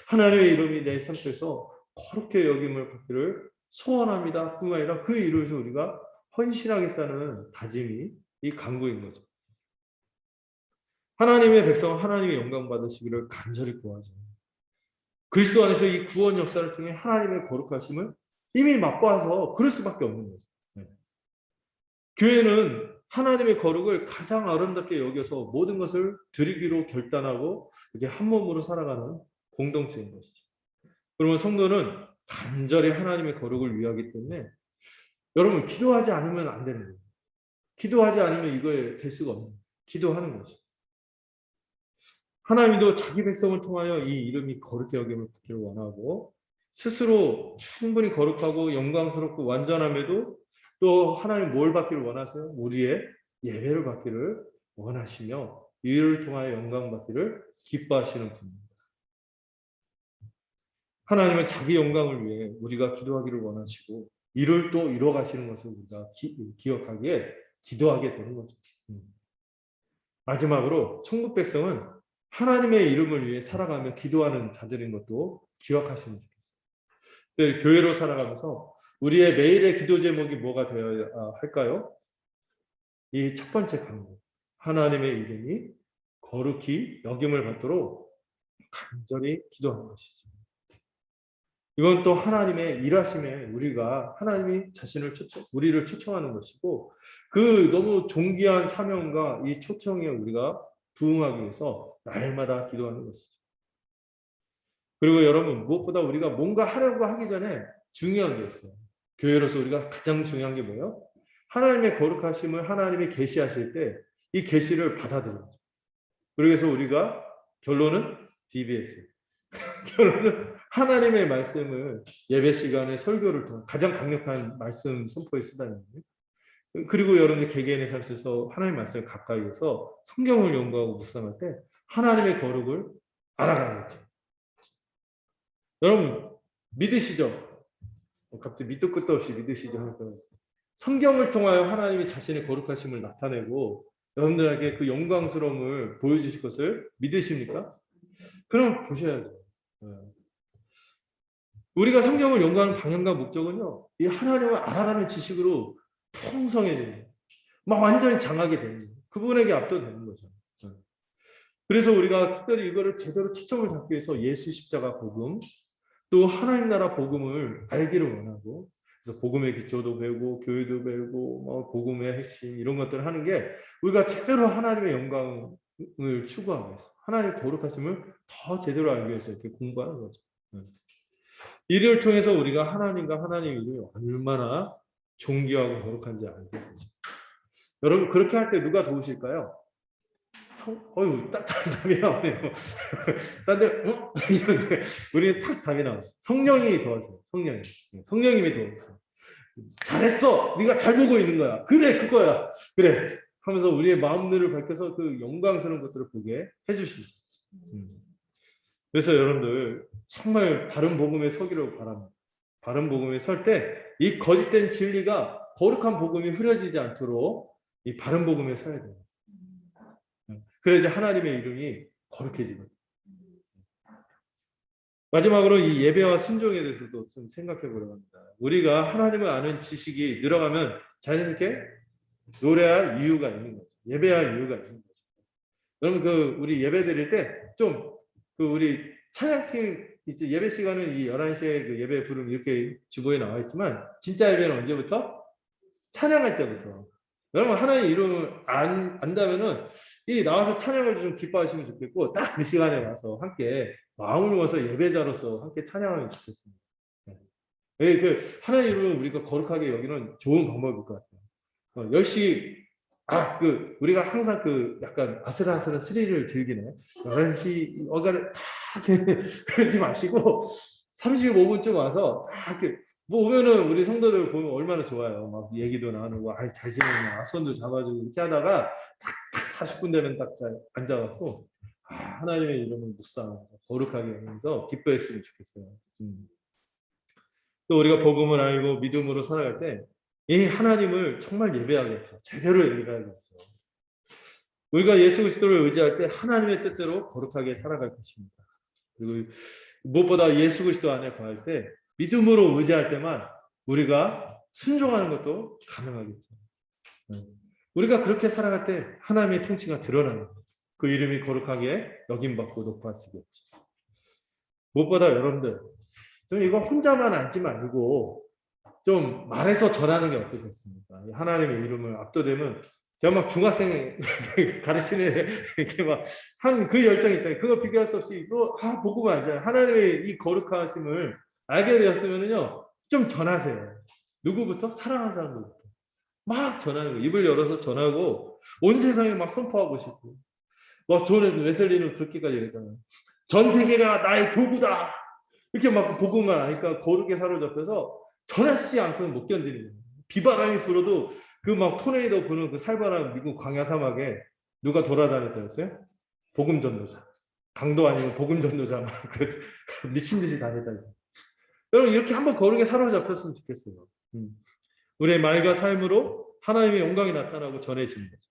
하나님의 이름이 내 삶 속에서 거룩히 여김을 받기를 소원합니다. 뿐만 아니라 그 이름에서 우리가 헌신하겠다는 다짐이 이 간구인 거죠. 하나님의 백성은 하나님의 영광 받으시기를 간절히 구하죠. 그리스도 안에서 이 구원 역사를 통해 하나님의 거룩하심을 이미 맛봐서 그럴 수밖에 없는 거죠. 네. 교회는 하나님의 거룩을 가장 아름답게 여겨서 모든 것을 드리기로 결단하고 이렇게 한 몸으로 살아가는 공동체인 것이죠. 그러면 성도는 간절히 하나님의 거룩을 위하기 때문에 여러분 기도하지 않으면 안 되는 거예요. 기도하지 않으면 이거에 될 수가 없는 거예요. 기도하는 거죠. 하나님도 자기 백성을 통하여 이 이름이 거룩히 여김을 받기를 원하고 스스로 충분히 거룩하고 영광스럽고 완전함에도 또 하나님 뭘 받기를 원하세요? 우리의 예배를 받기를 원하시며 이를 통하여 영광 받기를 기뻐하시는 분입니다. 하나님은 자기 영광을 위해 우리가 기도하기를 원하시고 이를 또 이뤄 가시는 것을 우리가 기억하기에 기도하게 되는 거죠. 마지막으로 천국 백성은 하나님의 이름을 위해 살아가며 기도하는 자들인 것도 기억하시면 좋겠어요. 교회로 살아가면서 우리의 매일의 기도 제목이 뭐가 되어야 할까요? 이 첫 번째 강구. 하나님의 이름이 거룩히 여김을 받도록 간절히 기도하는 것이죠. 이건 또 하나님의 일하심에 우리가 하나님이 우리를 초청하는 것이고 그 너무 존귀한 사명과 이 초청에 우리가 부응하기 위해서 날마다 기도하는 것이죠. 그리고 여러분 무엇보다 우리가 뭔가 하려고 하기 전에 중요한 게 있어요. 교회로서 우리가 가장 중요한 게 뭐예요? 하나님의 거룩하심을 하나님이 계시하실 때 이 계시를 받아들여요. 그래서 우리가 결론은 DBS. 결론은 하나님의 말씀을 예배 시간에 설교를 통해 가장 강력한 말씀 선포에 쓰다는 거예요. 그리고 여러분들 개개인의 삶에서 하나님의 말씀을 가까이 해서 성경을 연구하고 묵상할 때 하나님의 거룩을 알아가야죠. 여러분 믿으시죠? 갑자기 밑도 끝도 없이 믿으시죠? 성경을 통하여 하나님이 자신의 거룩하심을 나타내고 여러분들에게 그 영광스러움을 보여주실 것을 믿으십니까? 그럼 보셔야죠. 우리가 성경을 연구하는 방향과 목적은요, 이 하나님을 알아가는 지식으로 풍성해지는 거예요. 막 완전히 장하게 되는 거예요. 그분에게 압도되는 거죠. 그래서 우리가 특별히 이거를 제대로 초점을 잡기 위해서 예수 십자가 복음, 또 하나님 나라 복음을 알기를 원하고, 그래서 복음의 기초도 배우고, 교회도 배우고, 뭐 복음의 핵심 이런 것들을 하는 게 우리가 제대로 하나님의 영광을 추구하기 위해서, 하나님의 거룩하심을 더 제대로 알기 위해서 이렇게 공부하는 거죠. 이를 통해서 우리가 하나님과 하나님 이름이 얼마나 존귀하고 거룩한지 알게 되죠. 여러분 그렇게 할 때 누가 도우실까요? 딱 답이 나오네요. 그런데 이런데 우리는 탁 답이 나와요. 성령이 도와줘요. 성령님이 도와줘요. 잘했어. 네가 잘 보고 있는 거야. 그래 그거야. 그래 하면서 우리의 마음들을 밝혀서 그 영광스러운 것들을 보게 해주시죠. 그래서 여러분들 정말 바른 복음에 서기를 바랍니다. 바른 복음에 설 때 이 거짓된 진리가 거룩한 복음이 흐려지지 않도록 이 바른 복음에 서야 돼요. 그래야지 하나님의 이름이 거룩해지거든요. 마지막으로 이 예배와 순종에 대해서도 좀 생각해 보려고 합니다. 우리가 하나님을 아는 지식이 늘어가면 자연스럽게 노래할 이유가 있는 거죠. 예배할 이유가 있는 거죠. 여러분 우리 예배 드릴 때 좀 우리 찬양팀 이제 예배 시간은 이 11시에 그 예배 부름 이렇게 주보에 나와 있지만 진짜 예배는 언제부터? 찬양할 때부터. 여러분 하나님 이름을 안다면은 이 나와서 찬양을 좀 기뻐하시면 좋겠고 딱 그 시간에 와서 함께 마음을 모아서 예배자로서 함께 찬양하면 좋겠습니다. 하나님 이름을 우리가 거룩하게 여기는 좋은 방법일 것 같아요. 10시 우리가 항상 약간 아슬아슬한 스릴을 즐기네. 11시 어가를 다 그러지 마시고 35분쯤 와서 딱 뭐 오면은 우리 성도들 보면 얼마나 좋아요. 막 얘기도 나누고 잘 지내냐 손도 잡아주고 이렇게 하다가 딱 40분 되면 딱 앉아갖고 하나님의 이름을 묵상하면서 거룩하게 하면서 기뻐했으면 좋겠어요. 또 우리가 복음을 알고 믿음으로 살아갈 때 이 하나님을 정말 예배하겠죠. 제대로 예배하겠죠. 우리가 예수 그리스도를 의지할 때 하나님의 뜻대로 거룩하게 살아갈 것입니다. 그리고 무엇보다 예수 그리스도 안에 거할 때 믿음으로 의지할 때만 우리가 순종하는 것도 가능하겠죠. 우리가 그렇게 살아갈 때 하나님의 통치가 드러나는 거예요. 그 이름이 거룩하게 여김받고 높아지겠죠. 무엇보다 여러분들 좀 이거 혼자만 앉지 말고 좀 말해서 전하는 게 어떻겠습니까? 하나님의 이름을 압도되면 제가 막 중학생 가르치는 이렇게 막 한 그 열정 있잖아요. 그거 비교할 수 없이 이거 복음을 알잖아요. 하나님의 이 거룩하심을 알게 되었으면은요 좀 전하세요. 누구부터? 사랑하는 사람들부터 막 전하는 거예요. 입을 열어서 전하고 온 세상에 막 선포하고 싶고 막 저는 웨슬리는 그렇게까지 얘기했잖아요. 전 세계가 나의 교구다. 이렇게 막 복음을 아니까 거룩에 사로잡혀서 전하시지 않고는 못 견디는 거예요. 비바람이 불어도 그 막 토네이도 부는 그 살벌한 미국 광야 사막에 누가 돌아다녔다 했어요? 복음 전도자. 강도 아니면 복음 전도자. 그래서 미친 듯이 다녔다. 여러분 이렇게 한번 거룩에 사로잡혔으면 좋겠어요. 우리의 말과 삶으로 하나님의 영광이 나타나고 전해지는 거죠.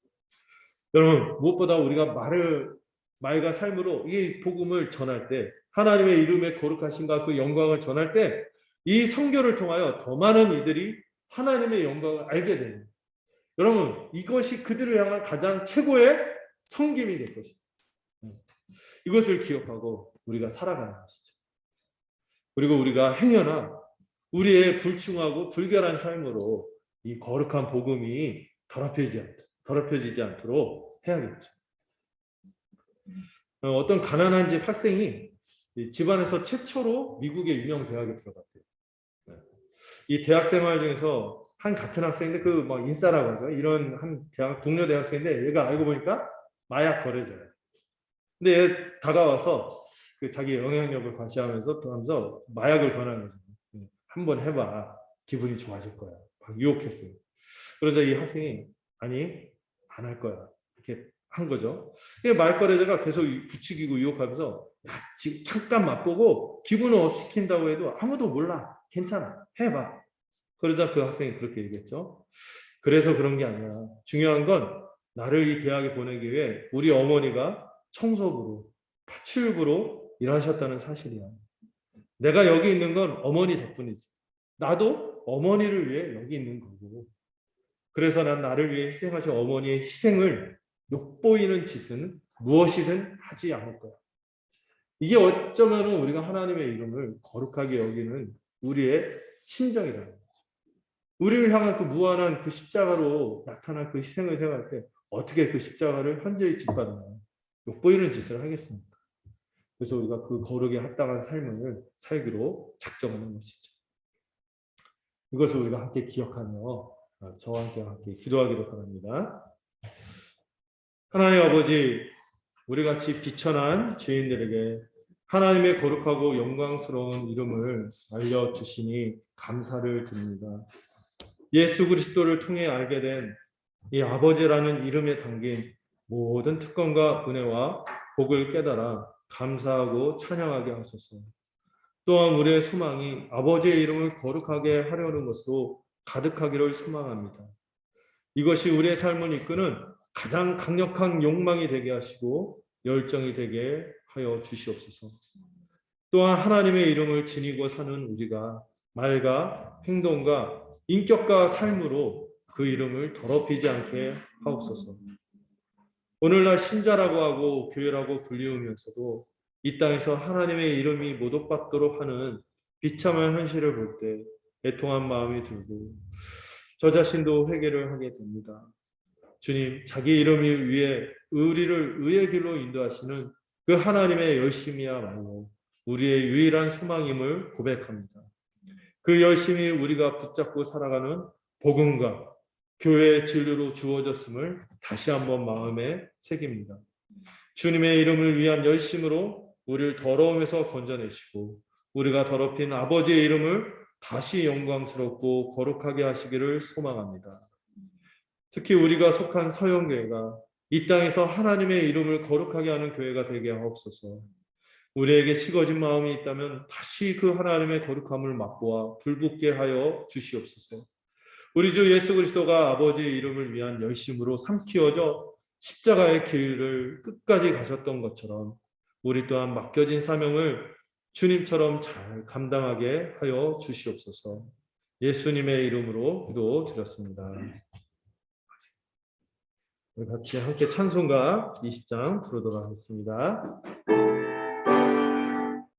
여러분 무엇보다 우리가 말과 삶으로 이 복음을 전할 때 하나님의 이름의 거룩하심과 그 영광을 전할 때 이 선교를 통하여 더 많은 이들이 하나님의 영광을 알게 되는, 여러분 이것이 그들을 향한 가장 최고의 섬김이 될 것입니다. 이것을 기억하고 우리가 살아가는 것이죠. 그리고 우리가 행여나 우리의 불충하고 불결한 삶으로 이 거룩한 복음이 더럽혀지지 않도록 해야겠죠. 어떤 가난한 집 학생이 집안에서 최초로 미국의 유명 대학에 들어갔대요. 이 대학 생활 중에서 한 같은 학생인데 그 막 인싸라고 하죠. 이런 한 대학 동료 대학생인데 얘가 알고 보니까 마약 거래자예요. 근데 얘 다가와서 그 자기 영향력을 과시하면서 하면서 마약을 권하는 거죠. 한번 해봐. 기분이 좋아질 거야. 막 유혹했어요. 그러자 이 학생이 아니 안 할 거야. 이렇게 한 거죠. 마약 거래자가 계속 부추기고 유혹하면서 야, 지금 잠깐 맛보고 기분을 업 시킨다고 해도 아무도 몰라. 괜찮아. 해봐. 그러자 그 학생이 그렇게 얘기했죠. 그래서 그런 게 아니야. 중요한 건 나를 이 대학에 보내기 위해 우리 어머니가 청소부로, 파출부로 일하셨다는 사실이야. 내가 여기 있는 건 어머니 덕분이지. 나도 어머니를 위해 여기 있는 거고. 그래서 난 나를 위해 희생하신 어머니의 희생을 욕보이는 짓은 무엇이든 하지 않을 거야. 이게 어쩌면 우리가 하나님의 이름을 거룩하게 여기는 우리의 심정이라는 거죠. 우리를 향한 그 무한한 그 십자가로 나타난 그 희생을 생각할 때 어떻게 그 십자가를 현저히 짓밟나 욕보이는 짓을 하겠습니까? 그래서 우리가 그 거룩에 합당한 삶을 살기로 작정하는 것이죠. 이것을 우리가 함께 기억하며 저와 함께 기도하기로 바랍니다. 하나님 아버지, 우리 같이 비천한 죄인들에게 하나님의 거룩하고 영광스러운 이름을 알려주시니 감사를 드립니다. 예수 그리스도를 통해 알게 된 이 아버지라는 이름에 담긴 모든 특권과 은혜와 복을 깨달아 감사하고 찬양하게 하소서. 또한 우리의 소망이 아버지의 이름을 거룩하게 하려는 것으로 가득하기를 소망합니다. 이것이 우리의 삶을 이끄는 가장 강력한 욕망이 되게 하시고 열정이 되게 하여 주시옵소서. 또한 하나님의 이름을 지니고 사는 우리가 말과 행동과 인격과 삶으로 그 이름을 더럽히지 않게 하옵소서. 오늘날 신자라고 하고 교회라고 불리우면서도 이 땅에서 하나님의 이름이 모독받도록 하는 비참한 현실을 볼 때 애통한 마음이 들고 저 자신도 회개를 하게 됩니다. 주님, 자기 이름을 위해 우리를 의의 길로 인도하시는 그 하나님의 열심이야말로 우리의 유일한 소망임을 고백합니다. 그 열심이 우리가 붙잡고 살아가는 복음과 교회의 진리로 주어졌음을 다시 한번 마음에 새깁니다. 주님의 이름을 위한 열심으로 우리를 더러움에서 건져내시고 우리가 더럽힌 아버지의 이름을 다시 영광스럽고 거룩하게 하시기를 소망합니다. 특히 우리가 속한 서영교회가 이 땅에서 하나님의 이름을 거룩하게 하는 교회가 되게 하옵소서. 우리에게 식어진 마음이 있다면 다시 그 하나님의 거룩함을 맛보아 불붙게 하여 주시옵소서. 우리 주 예수 그리스도가 아버지의 이름을 위한 열심으로 삼키어져 십자가의 길을 끝까지 가셨던 것처럼 우리 또한 맡겨진 사명을 주님처럼 잘 감당하게 하여 주시옵소서. 예수님의 이름으로 기도드렸습니다. 우리 같이 함께 찬송가 20장 부르도록 하겠습니다.